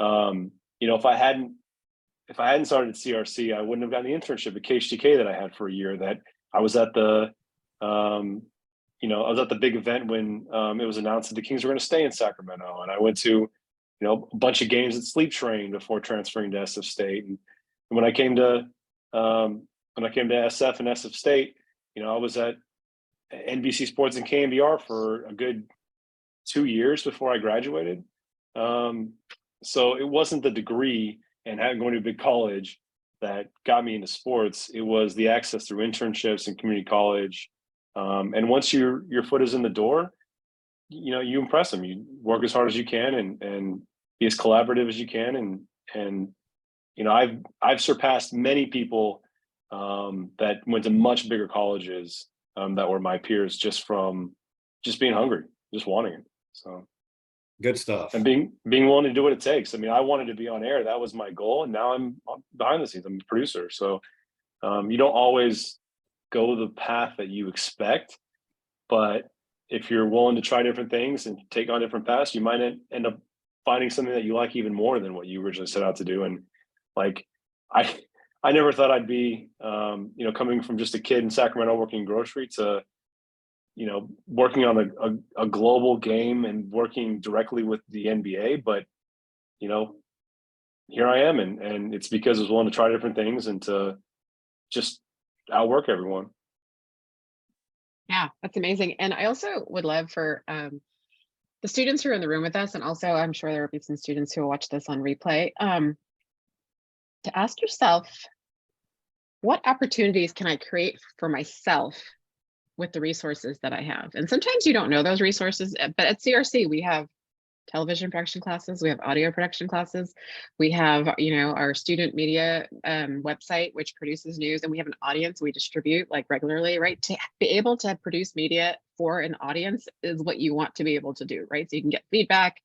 if I hadn't started at CRC, I wouldn't have gotten the internship at KHTK that I had for a year. That I was at the, I was at the big event when it was announced that the Kings were going to stay in Sacramento, and I went to, a bunch of games at Sleep Train before transferring to SF State. And when I came to SF and SF State, I was at NBC Sports and KNBR for a good 2 years before I graduated. So it wasn't the degree and going to a big college that got me into sports. It was the access through internships and community college. And once your foot is in the door, you impress them. You work as hard as you can and be as collaborative as you can. And I've surpassed many people that went to much bigger colleges that were my peers just from just being hungry, just wanting it. So good stuff. And being willing to do what it takes. I mean, I wanted to be on air. That was my goal. And now I'm behind the scenes. I'm a producer. So you don't always go the path that you expect, but if you're willing to try different things and take on different paths, you might end up finding something that you like even more than what you originally set out to do. And like, I never thought I'd be, coming from just a kid in Sacramento working grocery to, working on a global game and working directly with the NBA. But, here I am, and it's because I was willing to try different things and to just outwork everyone. Yeah, that's amazing. And I also would love for the students who are in the room with us, and also I'm sure there will be some students who will watch this on replay, to ask yourself, what opportunities can I create for myself with the resources that I have? And sometimes you don't know those resources, but at CRC, we have television production classes, we have audio production classes, we have, you know, our student media website, which produces news, and we have an audience we distribute like regularly, right? To be able to produce media for an audience is what you want to be able to do, right? So you can get feedback,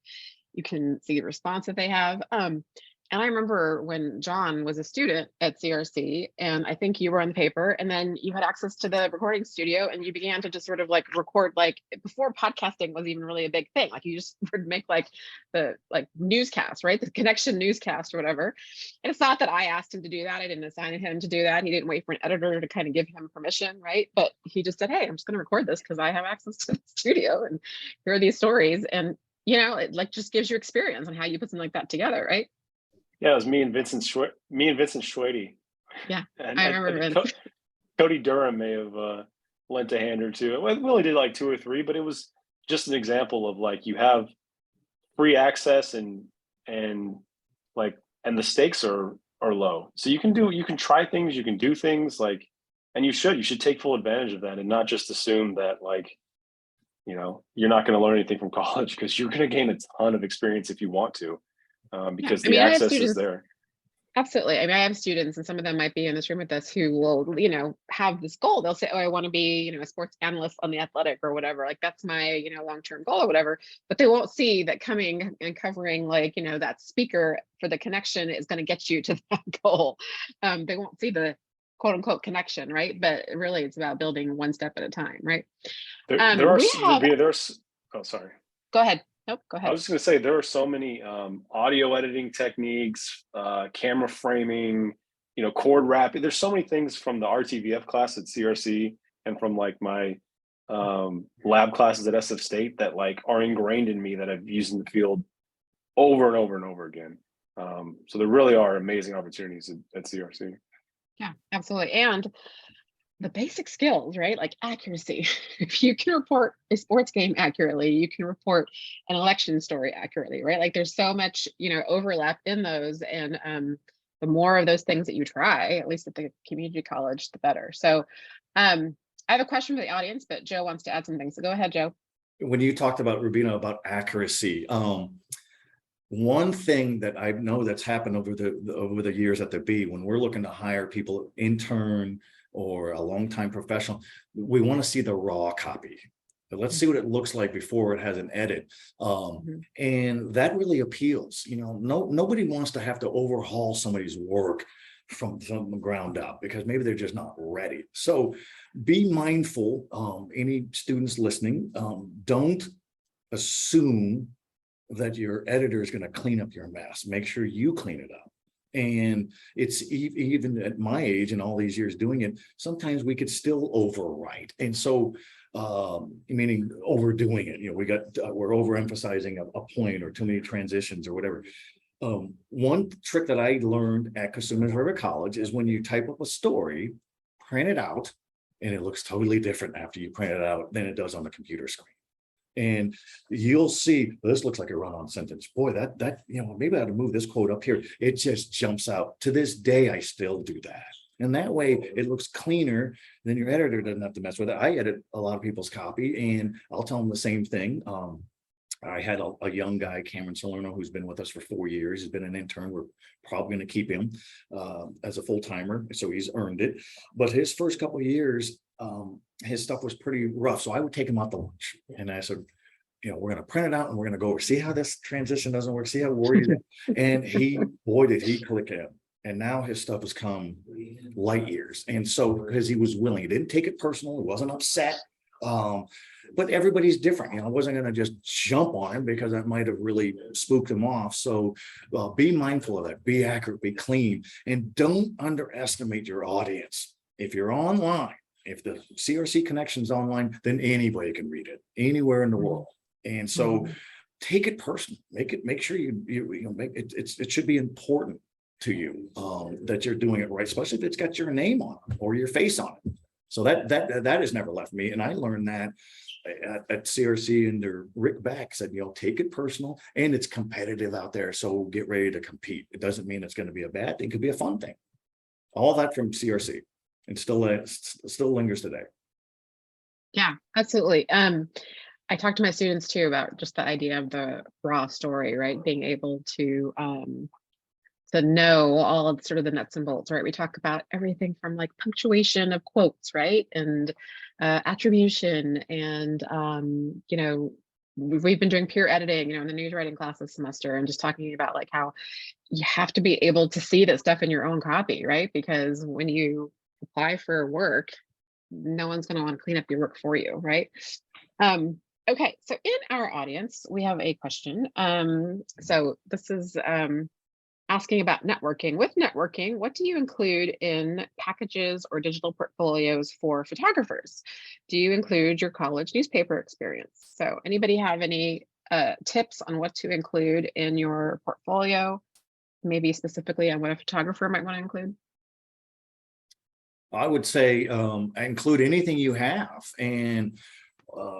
you can see the response that they have. And I remember when John was a student at CRC, and I think you were on the paper, and then you had access to the recording studio, and you began to just sort of like record, like before podcasting was even really a big thing. Like you just would make like the newscast, right? The connection newscast or whatever. And it's not that I asked him to do that. I didn't assign him to do that. He didn't wait for an editor to kind of give him permission, right? But he just said, hey, I'm just going to record this because I have access to the studio, and here are these stories. And, you know, it like just gives you experience on how you put something like that together, right? Yeah, it was me and Vincent Schwady. Yeah, and I remember Vince. Cody Durham may have lent a hand or two. We only did like 2 or 3, but it was just an example of like you have free access and the stakes are low. So you can try things, you can do things like, and you should take full advantage of that and not just assume that like, you know, you're not going to learn anything from college, because you're going to gain a ton of experience if you want to. Because the access is there. Absolutely. I mean, I have students, and some of them might be in this room with us, who will, you know, have this goal. They'll say, oh, I want to be, you know, a sports analyst on The Athletic or whatever. Like that's my, you know, long-term goal or whatever. But they won't see that coming and covering, like, you know, that speaker for the connection is going to get you to that goal. They won't see the quote unquote connection, right? But really it's about building one step at a time, right? Oh, sorry. Go ahead. Nope, go ahead. I was just going to say, there are so many audio editing techniques, camera framing, you know, cord wrapping. There's so many things from the RTVF class at CRC and from like my lab classes at SF State that like are ingrained in me that I've used in the field over and over and over again. So there really are amazing opportunities at CRC. Yeah, absolutely. And the basic skills, right? Like accuracy. If you can report a sports game accurately, you can report an election story accurately, right? Like there's so much, you know, overlap in those. And the more of those things that you try, at least at the community college, the better. So I have a question for the audience, but Joe wants to add some things. So go ahead, Joe. When you talked about, Rubina, about accuracy, one thing that I know that's happened over the years at the B, when we're looking to hire people, intern or a longtime professional, we want to see the raw copy. But let's see what it looks like before it has an edit. And that really appeals. You know, nobody wants to have to overhaul somebody's work from the ground up because maybe they're just not ready. So be mindful, any students listening, don't assume that your editor is going to clean up your mess. Make sure you clean it up. And it's even at my age and all these years doing it, sometimes we could still overwrite. And so, meaning overdoing it, you know, we're overemphasizing a point or too many transitions or whatever. One trick that I learned at Cosumnes River College is when you type up a story, print it out, and it looks totally different after you print it out than it does on the computer screen. And you'll see, well, this looks like a run-on sentence. Boy, that you know, maybe I ought to move this quote up here. It just jumps out. To this day, I still do that. And that way it looks cleaner. Then your editor doesn't have to mess with it. I edit a lot of people's copy and I'll tell them the same thing. I had a young guy, Cameron Salerno, who's been with us for 4 years. He's been an intern. We're probably going to keep him as a full-timer. So he's earned it. But his first couple of years, his stuff was pretty rough. So I would take him out to lunch and I said, you know, we're going to print it out and we're going to go over, see how this transition doesn't work, see how worried it is. And boy, did he click in. And now his stuff has come light years. And so, because he was willing, he didn't take it personal, he wasn't upset. But everybody's different. You know, I wasn't going to just jump on him because that might have really spooked him off. So be mindful of that, be accurate, be clean, and don't underestimate your audience. If you're online, if the CRC connection's online, then anybody can read it anywhere in the world. And so take it personal. Make sure it should be important to you that you're doing it right, especially if it's got your name on it or your face on it. So that has never left me. And I learned that at CRC under Rick Beck said, take it personal, and it's competitive out there. So get ready to compete. It doesn't mean it's going to be a bad thing. It could be a fun thing. All that from CRC, and still lingers today. Yeah, absolutely. I talk to my students too about just the idea of the raw story, right? Being able to know all of sort of the nuts and bolts, right? We talk about everything from like punctuation of quotes, right? And attribution, and we've been doing peer editing, in the news writing class this semester, and just talking about like how you have to be able to see that stuff in your own copy, right? Because when you apply for work, no one's going to want to clean up your work for you, right? Okay, so in our audience, we have a question. So this is asking about networking. With networking, what do you include in packages or digital portfolios for photographers? Do you include your college newspaper experience? So anybody have any tips on what to include in your portfolio? Maybe specifically on what a photographer might want to include? I would say include anything you have. And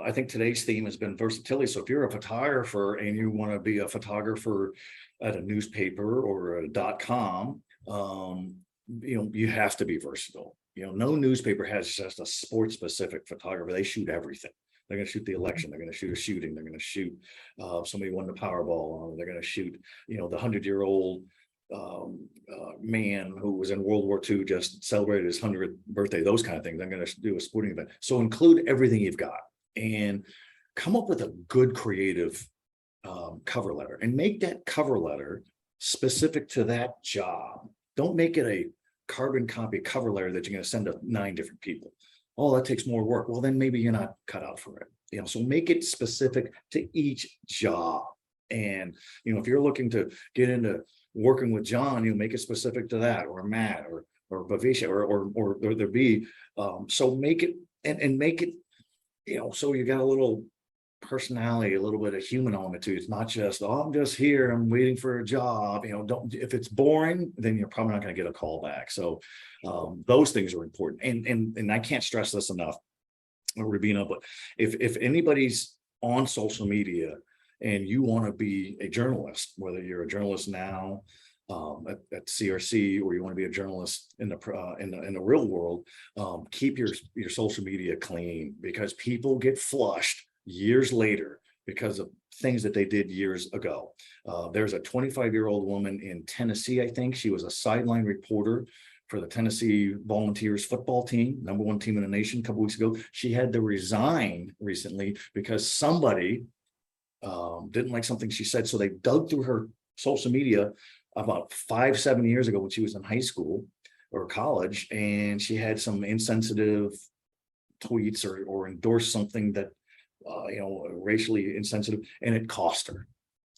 I think today's theme has been versatility. So if you're a photographer and you want to be a photographer at a newspaper or a .com, you have to be versatile. No newspaper has just a sports specific photographer. They shoot everything. They're going to shoot the election. They're going to shoot a shooting. They're going to shoot somebody won the Powerball. They're going to shoot, the 100-year-old man who was in World War II just celebrated his 100th birthday. Those kind of things. I'm going to do a sporting event. So include everything you've got and come up with a good creative cover letter, and make that cover letter specific to that job. Don't make it a carbon copy cover letter that you're going to send to 9 different people. Oh, that takes more work. Well, then maybe you're not cut out for it. So make it specific to each job. And if you're looking to get into working with John, make it specific to that, or Matt, or Bhavisha, or there be. So make it and make it, so you got a little personality, a little bit of human element to it. It's not just, I'm just here, I'm waiting for a job. If it's boring, then you're probably not going to get a call back. So those things are important. And I can't stress this enough, Rubina, but if anybody's on social media and you want to be a journalist, whether you're a journalist now at CRC, or you want to be a journalist in the real world, keep your social media clean, because people get flushed years later because of things that they did years ago. There's a 25-year-old woman in Tennessee, I think. She was a sideline reporter for the Tennessee Volunteers football team, #1 team in the nation, a couple weeks ago. She had to resign recently because somebody didn't like something she said. So they dug through her social media about 5-7 years ago when she was in high school or college, and she had some insensitive tweets or endorsed something that racially insensitive, and it cost her.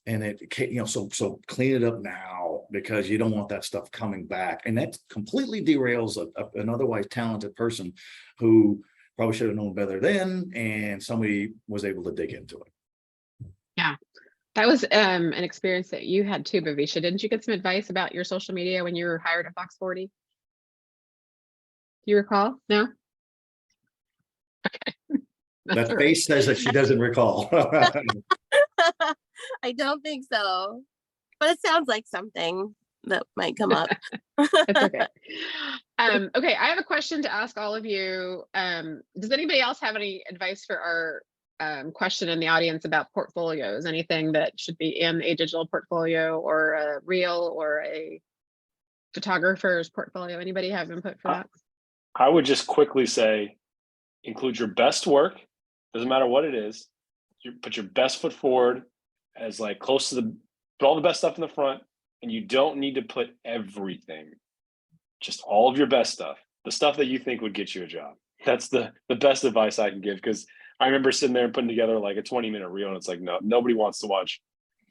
And so clean it up now, because you don't want that stuff coming back. And that completely derails an otherwise talented person who probably should have known better then, and somebody was able to dig into it. Yeah, that was an experience that you had too, Bhavisha. Didn't you get some advice about your social media when you were hired at Fox 40? Do you recall? No? Okay. That face says that she doesn't recall. I don't think so, but it sounds like something that might come up. It's okay. Okay, I have a question to ask all of you. Does anybody else have any advice for our question in the audience about portfolios? Anything that should be in a digital portfolio, or a reel, or a photographer's portfolio? Anybody have input for that? I would just quickly say, include your best work. Doesn't matter what it is. You put your best foot forward, as like close to put all the best stuff in the front, and you don't need to put everything, just all of your best stuff, the stuff that you think would get you a job. That's the best advice I can give, because I remember sitting there and putting together like a 20-minute reel, and it's like, no, nobody wants to watch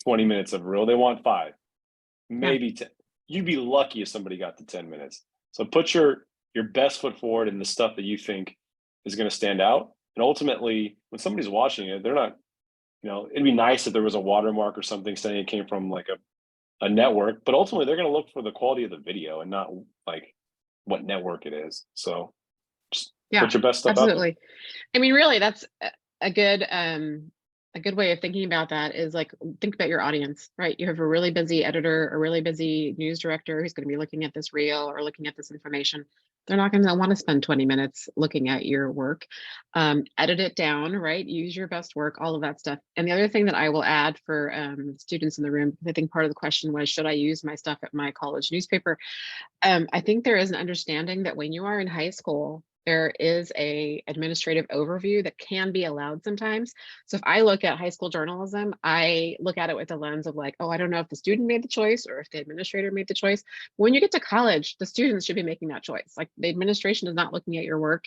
20 minutes of a reel. They want 5, maybe 10. You'd be lucky if somebody got to 10 minutes. So put your best foot forward in the stuff that you think is going to stand out. And ultimately, when somebody's watching it, they're not it'd be nice if there was a watermark or something saying it came from like a network, but ultimately they're going to look for the quality of the video and not like what network it is. So just put your best stuff out there. Absolutely. I mean, really, that's a good way of thinking about that is like, think about your audience, right? You have a really busy editor, a really busy news director who's going to be looking at this reel or looking at this information. They're not going to want to spend 20 minutes looking at your work. Edit it down, right? Use your best work, all of that stuff. And the other thing that I will add for students in the room, I think part of the question was, should I use my stuff at my college newspaper? I think there is an understanding that when you are in high school, there is a administrative overview that can be allowed sometimes. So if I look at high school journalism, I look at it with the lens of like, oh, I don't know if the student made the choice or if the administrator made the choice. When you get to college, the students should be making that choice. Like the administration is not looking at your work.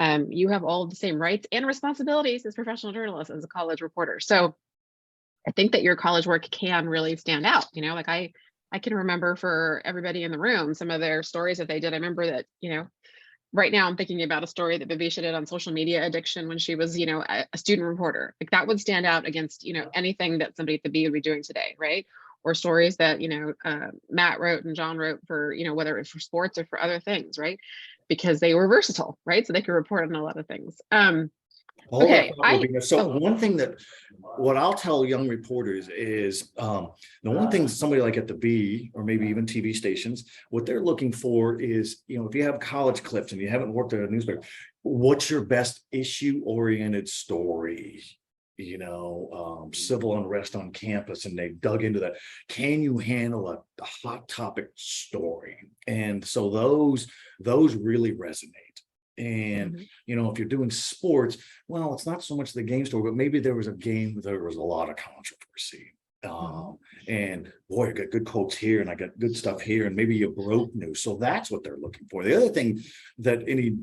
You have all of the same rights and responsibilities as professional journalists, as a college reporter. So I think that your college work can really stand out. Like I can remember for everybody in the room, some of their stories that they did. I remember that, right now I'm thinking about a story that Bhavisha did on social media addiction when she was, a student reporter. Like that would stand out against, anything that somebody at the B would be doing today, right? Or stories that, Matt wrote and John wrote for, whether it's for sports or for other things, right? Because they were versatile, right? So they could report on a lot of things. Okay. One thing what I'll tell young reporters is the one thing somebody like at the B or maybe even TV stations, what they're looking for is, if you have college clips and you haven't worked at a newspaper, what's your best issue-oriented story? Civil unrest on campus, and they dug into that. Can you handle a hot topic story? And so those really resonate. And if you're doing sports, well, it's not so much the game story, but maybe there was a game, there was a lot of controversy. And boy, I got good quotes here and I got good stuff here, and maybe you broke news. So that's what they're looking for. The other thing that any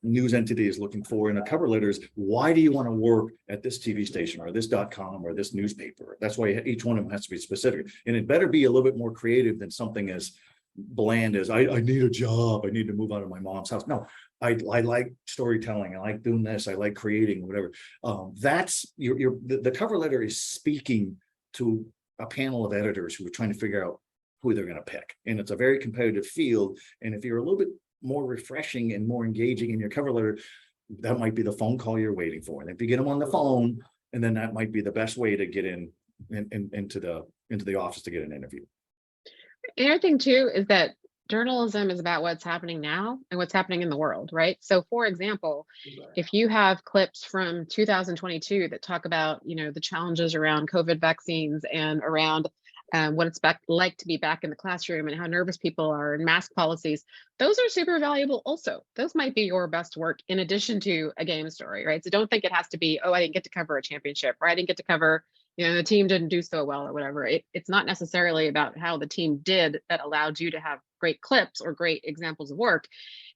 news entity is looking for in a cover letter is, why do you want to work at this TV station or this .com or this newspaper? That's why each one of them has to be specific, and it better be a little bit more creative than something as bland as I need a job, I need to move out of my mom's house. No, I like storytelling, I like doing this, I like creating, whatever. That's the cover letter is speaking to a panel of editors who are trying to figure out who they're going to pick, and it's a very competitive field. And if you're a little bit more refreshing and more engaging in your cover letter, that might be the phone call you're waiting for. And if you get them on the phone, and then that might be the best way to get into the office to get an interview. The other thing too is that journalism is about what's happening now and what's happening in the world, right? So for example, if you have clips from 2022 that talk about, the challenges around COVID vaccines and around what it's like to be back in the classroom and how nervous people are and mask policies, those are super valuable also. Those might be your best work in addition to a game story, right? So don't think it has to be, oh, I didn't get to cover a championship, or I didn't get to cover, the team didn't do so well or whatever. It's not necessarily about how the team did that allowed you to have great clips or great examples of work.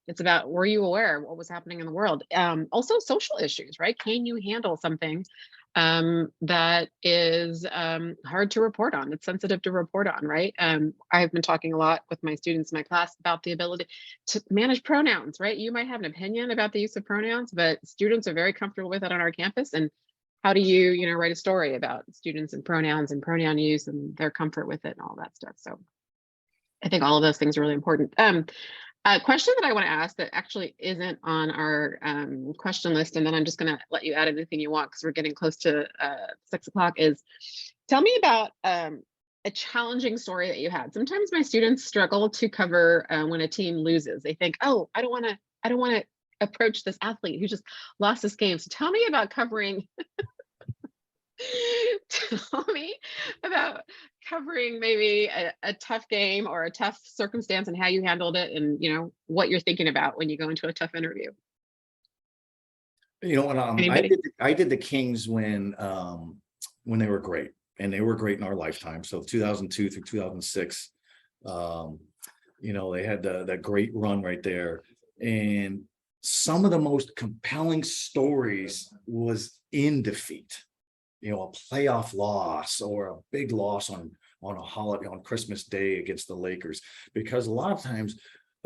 It's about, were you aware of what was happening in the world? Also social issues, right? Can you handle something that is hard to report on? It's sensitive to report on, right? I've been talking a lot with my students in my class about the ability to manage pronouns, right? You might have an opinion about the use of pronouns, but students are very comfortable with it on our campus. And how do you, write a story about students and pronouns and pronoun use and their comfort with it and all that stuff? So I think all of those things are really important. A question that I want to ask that actually isn't on our question list, and then I'm just going to let you add anything you want because we're getting close to 6 o'clock, is tell me about a challenging story that you had. Sometimes my students struggle to cover when a team loses. They think, oh, I don't want to approach this athlete who just lost this game. So tell me about covering tell me about covering maybe a tough game or a tough circumstance and how you handled it, and what you're thinking about when you go into a tough interview. When I did the Kings when they were great, and they were great in our lifetime. So 2002 through 2006, they had that great run right there. And some of the most compelling stories was in defeat. A playoff loss or a big loss on a holiday, on Christmas Day against the Lakers, because a lot of times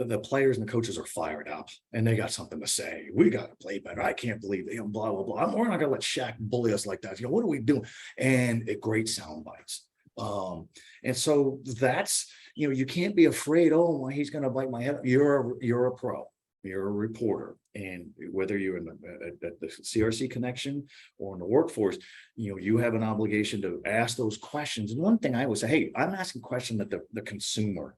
the players and the coaches are fired up and they got something to say. We got to play better. I can't believe it. Blah, blah, blah. We're not going to let Shaq bully us like that. What are we doing? And great sound bites. And so that's, you can't be afraid, oh, well, he's going to bite my head. You're a pro. You're a reporter, and whether you're in the CRC connection or in the workforce, you have an obligation to ask those questions. And one thing I would say, hey, I'm asking questions that the consumer,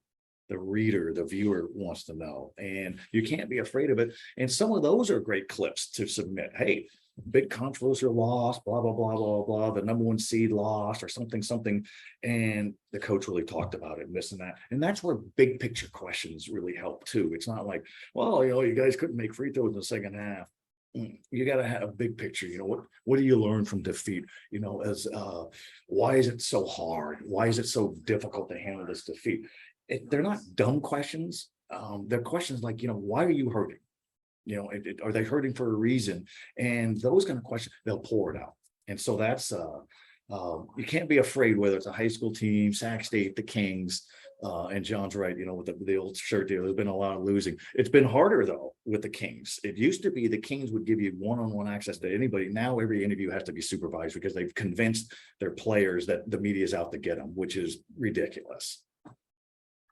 the reader, the viewer wants to know, and you can't be afraid of it. And some of those are great clips to submit. Hey, big controversial loss, blah, blah, blah, blah, blah, the number 1 seed lost or something. And the coach really talked about it, this and that. And that's where big picture questions really help too. It's not like, well, you guys couldn't make free throws in the second half. You got to have a big picture. What do you learn from defeat? Why is it so hard? Why is it so difficult to handle this defeat? They're not dumb questions. They're questions like, why are you hurting? Are they hurting for a reason? And those kind of questions, they'll pour it out. And so that's you can't be afraid, whether it's a high school team, Sac State, the Kings, and John's right, with the old shirt deal. There's been a lot of losing. It's been harder though with the Kings. It used to be the Kings would give you one-on-one access to anybody. Now every interview has to be supervised because they've convinced their players that the media is out to get them, which is ridiculous.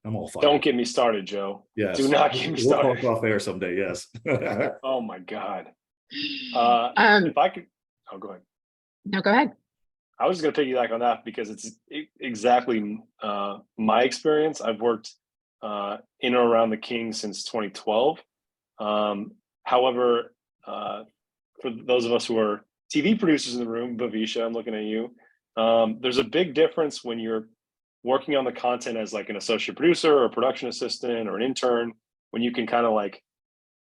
I'm all fired. Don't get me started, Joe. Yes. Do not get me started. We'll talk off air someday. Yes. Oh my God. If I could, go ahead. No, go ahead. I was just going to piggyback on that because it's exactly my experience. I've worked in or around the Kings since 2012. However, for those of us who are TV producers in the room, Bhavisha, I'm looking at you. There's a big difference when you're working on the content as like an associate producer or a production assistant or an intern, when you can kind of like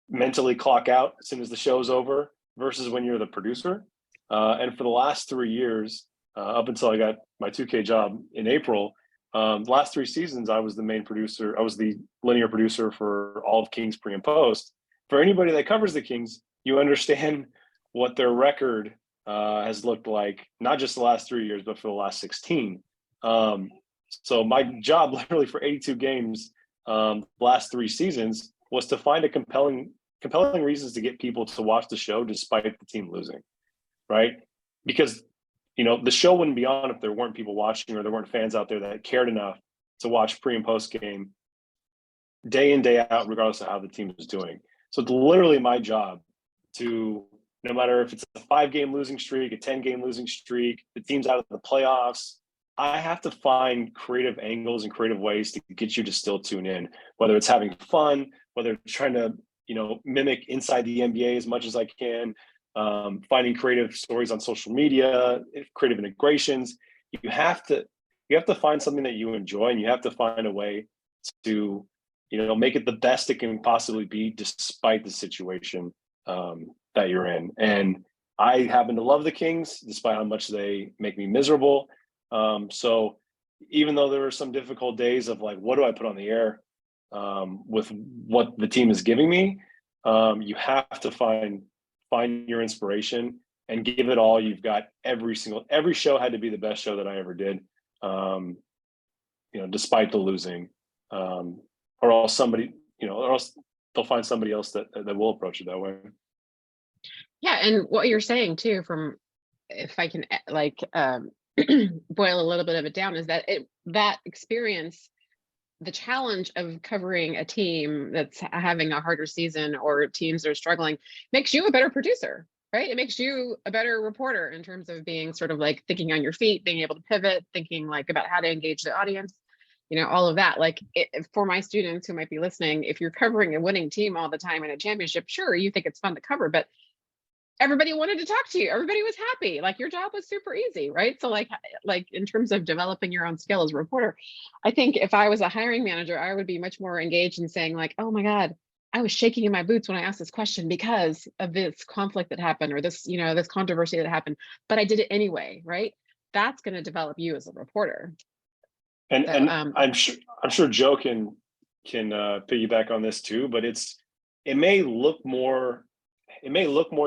mentally clock out as soon as the show's over versus when you're the producer. And for the last 3 years, up until I got my 2K job in April, the last 3 seasons, I was the main producer. I was the linear producer for all of Kings pre and post. For anybody that covers the Kings, you understand what their record has looked like, not just the last 3 years, but for the last 16. So my job literally for 82 games, last 3 seasons, was to find a compelling reasons to get people to watch the show despite the team losing, right? Because, the show wouldn't be on if there weren't people watching or there weren't fans out there that cared enough to watch pre and post game day in, day out, regardless of how the team is doing. So it's literally my job to, no matter if it's a 5-game losing streak, a 10-game losing streak, the team's out of the playoffs, I have to find creative angles and creative ways to get you to still tune in, whether it's having fun, whether it's trying to, mimic inside the NBA as much as I can, finding creative stories on social media, creative integrations. You have to find something that you enjoy, and you have to find a way to, make it the best it can possibly be despite the situation that you're in. And I happen to love the Kings despite how much they make me miserable. So even though there were some difficult days of like, what do I put on the air with what the team is giving me, you have to find your inspiration and give it all you've got. Every show had to be the best show that I ever did, despite the losing, or else they'll find somebody else that will approach it that way. Yeah, and what you're saying too, from if I can boil a little bit of it down, is that that experience, the challenge of covering a team that's having a harder season or teams that are struggling, makes you a better producer, right? It makes you a better reporter in terms of being sort of like thinking on your feet, being able to pivot, thinking like about how to engage the audience, all of that. Like for my students who might be listening, if you're covering a winning team all the time in a championship, sure, you think it's fun to cover, but everybody wanted to talk to you. Everybody was happy. Like your job was super easy, right? So like in terms of developing your own skill as a reporter, I think if I was a hiring manager, I would be much more engaged in saying like, oh my God, I was shaking in my boots when I asked this question because of this conflict that happened or this, this controversy that happened, but I did it anyway, right? That's going to develop you as a reporter. And I'm sure Joe can piggyback on this too, but it may look more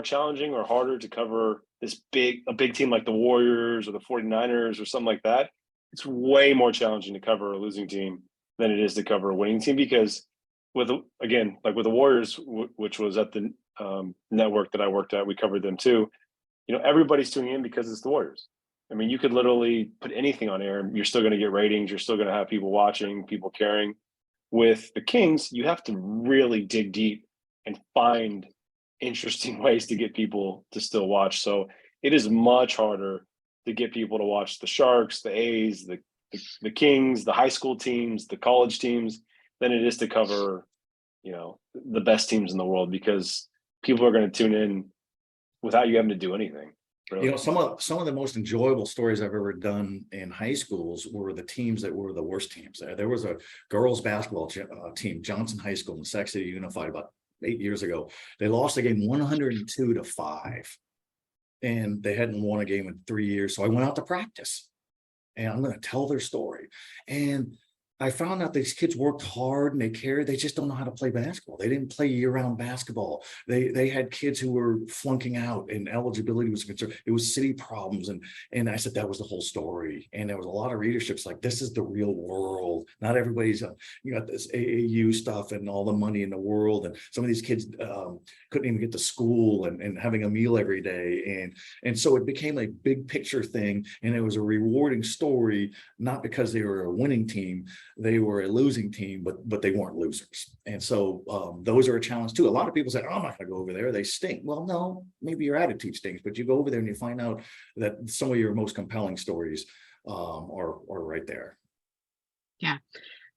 challenging or harder to cover a big team like the Warriors or the 49ers or something like that. It's way more challenging to cover a losing team than it is to cover a winning team, because again, like with the Warriors, which was at the network that I worked at, we covered them too. You know, everybody's tuning in because it's the Warriors. I mean, you could literally put anything on air and you're still going to get ratings. You're still going to have people watching, people caring. With the Kings, you have to really dig deep and find interesting ways to get people to still watch. So it is much harder to get people to watch the Sharks, the A's, the Kings, the high school teams, the college teams, than it is to cover, you know, the best teams in the world, because people are going to tune in without you having to do anything. Really. You know, some of the most enjoyable stories I've ever done in high schools were the teams that were the worst teams. There was a girls basketball team, Johnson High School in Sac City Unified, about 8 years ago. They lost the game 102-5, and they hadn't won a game in 3 years. So I went out to practice, and I'm going to tell their story. And I found out these kids worked hard and they cared. They just don't know how to play basketball. They didn't play year-round basketball. They had kids who were flunking out, and eligibility was concerned. It was city problems. And I said, that was the whole story. And there was a lot of readerships like, this is the real world. Not everybody's, you got this AAU stuff and all the money in the world. And some of these kids couldn't even get to school and having a meal every day. And so it became a big picture thing. And it was a rewarding story, not because they were a winning team. They were a losing team, but they weren't losers. And so those are a challenge too. A lot of people say, oh, I'm not going to go over there. They stink. Well, no, maybe your attitude stinks, but you go over there and you find out that some of your most compelling stories are right there. Yeah.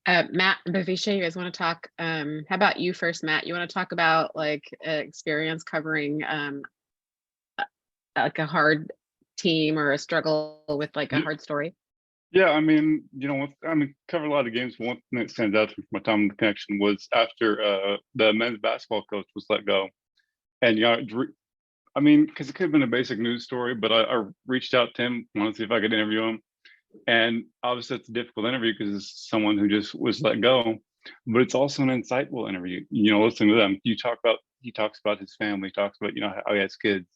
Matt and Bhavisha, you guys want to talk? How about you first, Matt? You want to talk about like experience covering like a hard team or a struggle with like a hard story? Yeah, I mean, you know, covered a lot of games. One thing that stands out from my time in the Connection was after the men's basketball coach was let go. And, you know, I mean, because it could have been a basic news story, but I reached out to him, wanted to see if I could interview him. And obviously it's a difficult interview because it's someone who just was let go, but it's also an insightful interview. You know, listening to them, he talks about his family, talks about, you know, how he has kids.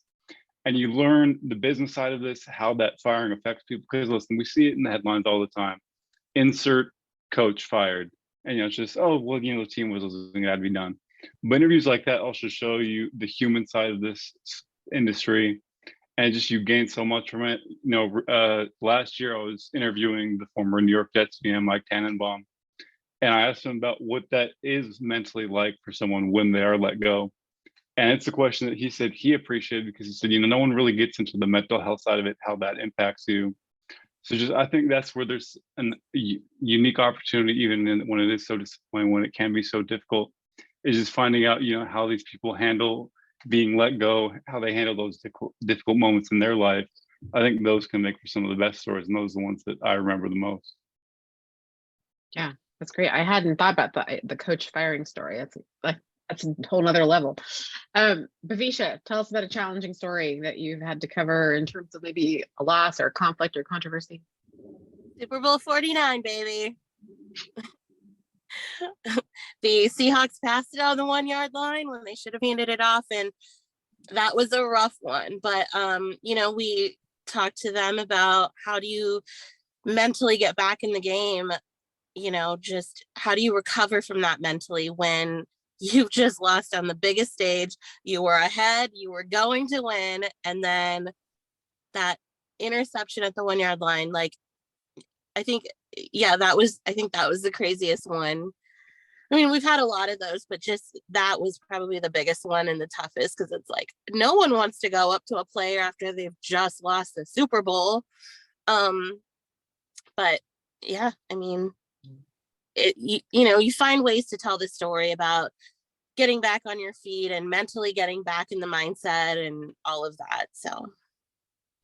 And you learn the business side of this, how that firing affects people. Because listen, we see it in the headlines all the time. Insert coach fired. And, you know, it's just, oh, well, you know, the team was losing, it had to be done. But interviews like that also show you the human side of this industry. And just you gain so much from it. You know, last year I was interviewing the former New York Jets GM, Mike Tannenbaum. And I asked him about what that is mentally like for someone when they are let go. And it's a question that he said he appreciated because he said, you know, no one really gets into the mental health side of it, how that impacts you. So just, I think that's where there's a unique opportunity, even when it is so disappointing, when it can be so difficult, is just finding out, you know, how these people handle being let go, how they handle those difficult moments in their life. I think those can make for some of the best stories, and those are the ones that I remember the most. Yeah, that's great. I hadn't thought about the coach firing story. That's a whole nother level. Bhavisha, tell us about a challenging story that you've had to cover in terms of maybe a loss or conflict or controversy. Super Bowl 49, baby. The Seahawks passed it on the 1 yard line when they should have handed it off. And that was a rough one. But, you know, we talked to them about how do you mentally get back in the game? You know, just how do you recover from that mentally when you've just lost on the biggest stage? You were ahead, you were going to win, and then that interception at the 1 yard line, like, I think that was the craziest one. I mean, we've had a lot of those, but just that was probably the biggest one and the toughest, because it's like no one wants to go up to a player after they've just lost the Super Bowl. But yeah, I mean, you know, you find ways to tell the story about getting back on your feet and mentally getting back in the mindset and all of that. So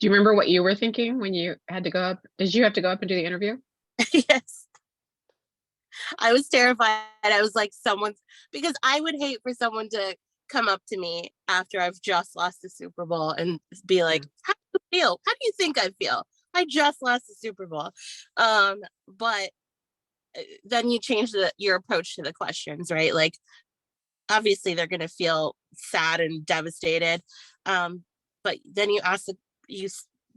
do you remember what you were thinking when you had to go up? Did you have to go up and do the interview? Yes. I was terrified. I was like, because I would hate for someone to come up to me after I've just lost the Super Bowl and be like, how do you feel? How do you think I feel? I just lost the Super Bowl. But then you change your approach to the questions, right? Like, obviously they're going to feel sad and devastated. But then you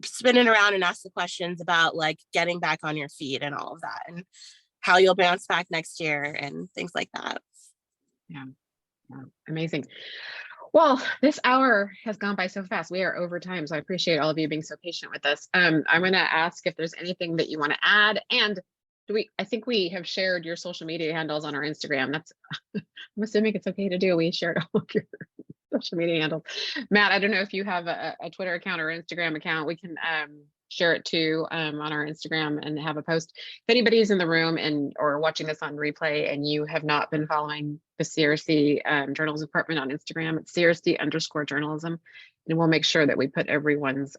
spin it around and ask the questions about like getting back on your feet and all of that, and how you'll bounce back next year and things like that. Yeah. Wow, amazing. Well, this hour has gone by so fast. We are over time, so I appreciate all of you being so patient with us. I'm going to ask if there's anything that you want to add, and I think we have shared your social media handles on our Instagram. That's, I'm assuming it's okay to do. We shared all of your social media handles. Matt, I don't know if you have a Twitter account or Instagram account. We can share it too on our Instagram and have a post. If anybody's in the room or watching this on replay and you have not been following the CRC journalism department on Instagram, it's CRC_journalism. And we'll make sure that we put everyone's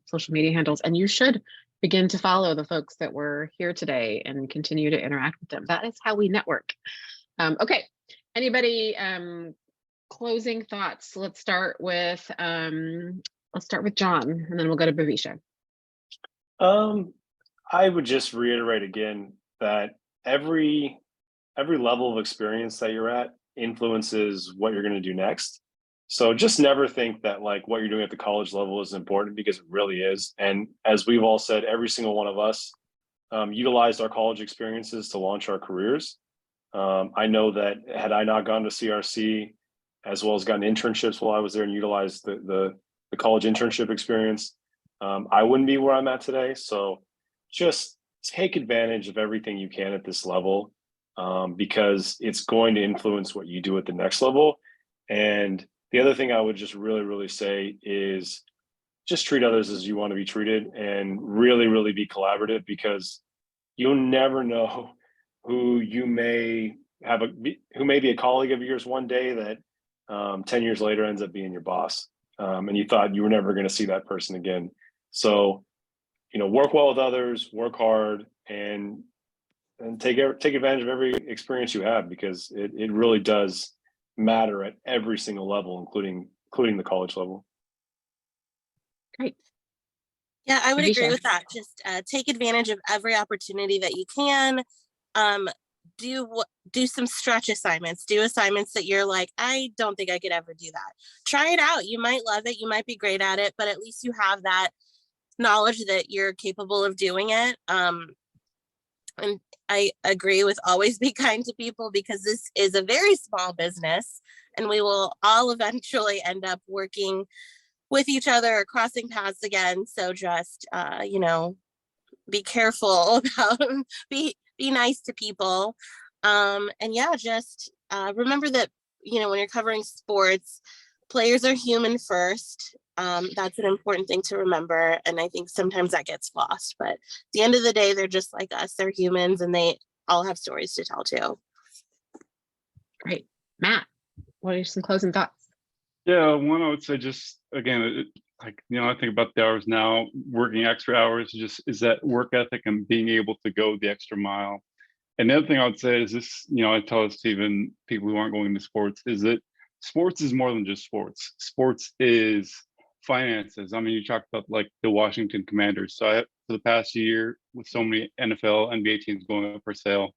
social media handles, and you should begin to follow the folks that were here today and continue to interact with them. That is how we network. Okay, anybody closing thoughts? Let's start with John, and then we'll go to Bhavisha. I would just reiterate again that every level of experience that you're at influences what you're going to do next. So just never think that like what you're doing at the college level is important, because it really is. And as we've all said, every single one of us utilized our college experiences to launch our careers. I know that had I not gone to CRC, as well as gotten internships while I was there and utilized the college internship experience, I wouldn't be where I'm at today. So just take advantage of everything you can at this level, because it's going to influence what you do at the next level. And the other thing I would just really say is just treat others as you want to be treated, and really be collaborative, because you'll never know who may be a colleague of yours one day that 10 years later ends up being your boss. And you thought you were never going to see that person again. So, work well with others, work hard, and take advantage of every experience you have, because it really does matter at every single level, including the college level. Great. Yeah, I would agree Bhavisha. with that. Just take advantage of every opportunity that you can. Do some stretch assignments. Do assignments that you're like, I don't think I could ever do that. Try it out. You might love it. You might be great at it, but at least you have that knowledge that you're capable of doing it. And I agree with always be kind to people, because this is a very small business and we will all eventually end up working with each other or crossing paths again. So just, be careful about, be nice to people. And yeah, just remember that, when you're covering sports, players are human first. That's an important thing to remember. And I think sometimes that gets lost, but at the end of the day, they're just like us. They're humans, and they all have stories to tell too. Great. Matt, what are some closing thoughts? Yeah, one, I would say just, again, I think about the hours now, working extra hours, just is that work ethic and being able to go the extra mile. And the other thing I would say is this, I tell this to even people who aren't going into sports, is that sports is more than just sports. Sports is finances. I mean, you talked about like the Washington Commanders. So for the past year, with so many NFL, NBA teams going up for sale,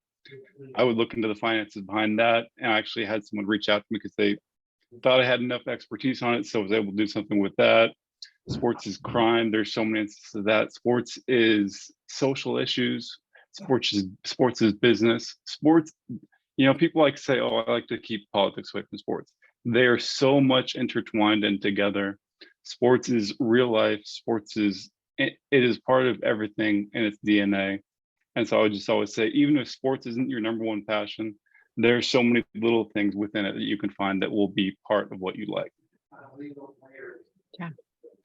I would look into the finances behind that. And I actually had someone reach out to me because they thought I had enough expertise on it. So I was able to do something with that. Sports is crime. There's so many instances of that. Sports is social issues. Sports is business. Sports, people like to say, oh, I like to keep politics away from sports. They are so much intertwined and together. Sports is real life. It is part of everything in its DNA. And so I would just always say, even if sports isn't your number one passion, there are so many little things within it that you can find that will be part of what you like. Yeah,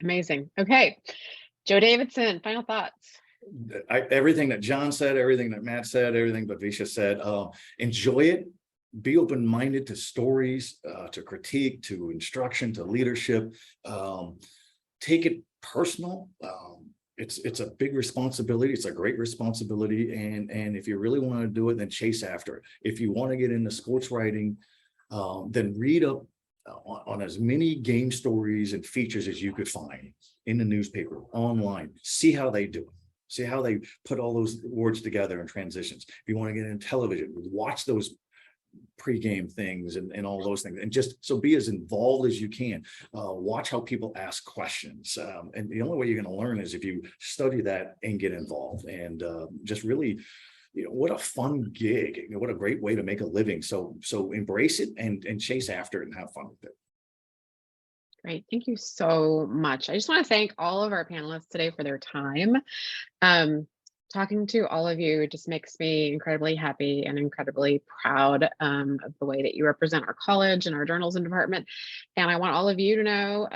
amazing. Okay, Joe Davidson, final thoughts. Everything that John said, everything that Matt said, everything Bhavisha said, enjoy it. Be open-minded to stories, to critique, to instruction, to leadership. Take it personal. It's a big responsibility. It's a great responsibility. And if you really want to do it, then chase after it. If you want to get into sports writing, then read up on as many game stories and features as you could find in the newspaper, online. See how they do it. See how they put all those words together in transitions. If you want to get into television, watch those pre-game things and all those things, and just so be as involved as you can. Watch how people ask questions, and the only way you're going to learn is if you study that and get involved, and just really what a fun gig, what a great way to make a living. So embrace it and chase after it and have fun with it. Great. Thank you so much. I just want to thank all of our panelists today for their time. Talking to all of you just makes me incredibly happy and incredibly proud of the way that you represent our college and our journalism department. And I want all of you to know,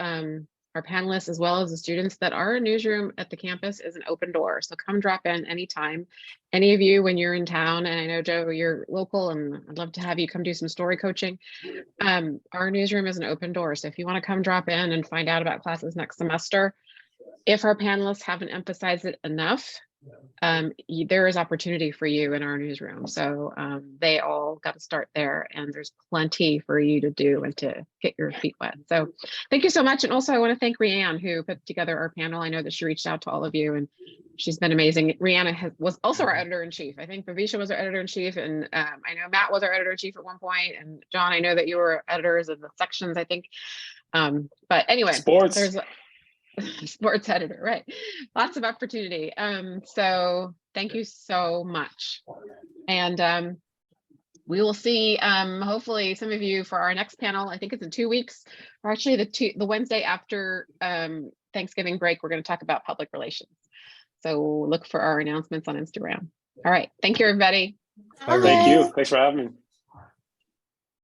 our panelists, as well as the students, that our newsroom at the campus is an open door. So come drop in anytime. Any of you, when you're in town, and I know, Joe, you're local, and I'd love to have you come do some story coaching. Our newsroom is an open door. So if you want to come drop in and find out about classes next semester, if our panelists haven't emphasized it enough, there is opportunity for you in our newsroom. So they all got to start there, and there's plenty for you to do and to get your feet wet. So thank you so much. And also I want to thank Rianne, who put together our panel. I know that she reached out to all of you, and she's been amazing. Rihanna was also our editor-in-chief. I think Bhavisha was our editor-in-chief, and I know Matt was our editor-in-chief at one point. And John, I know that you were editors of the sections, I think. But anyway, there's sports editor, right? Lots of opportunity. So thank you so much. And we will see hopefully some of you for our next panel. I think it's in 2 weeks, or actually the Wednesday after Thanksgiving break. We're going to talk about public relations. So look for our announcements on Instagram. All right. Thank you, everybody. Thank you. Thanks for having me.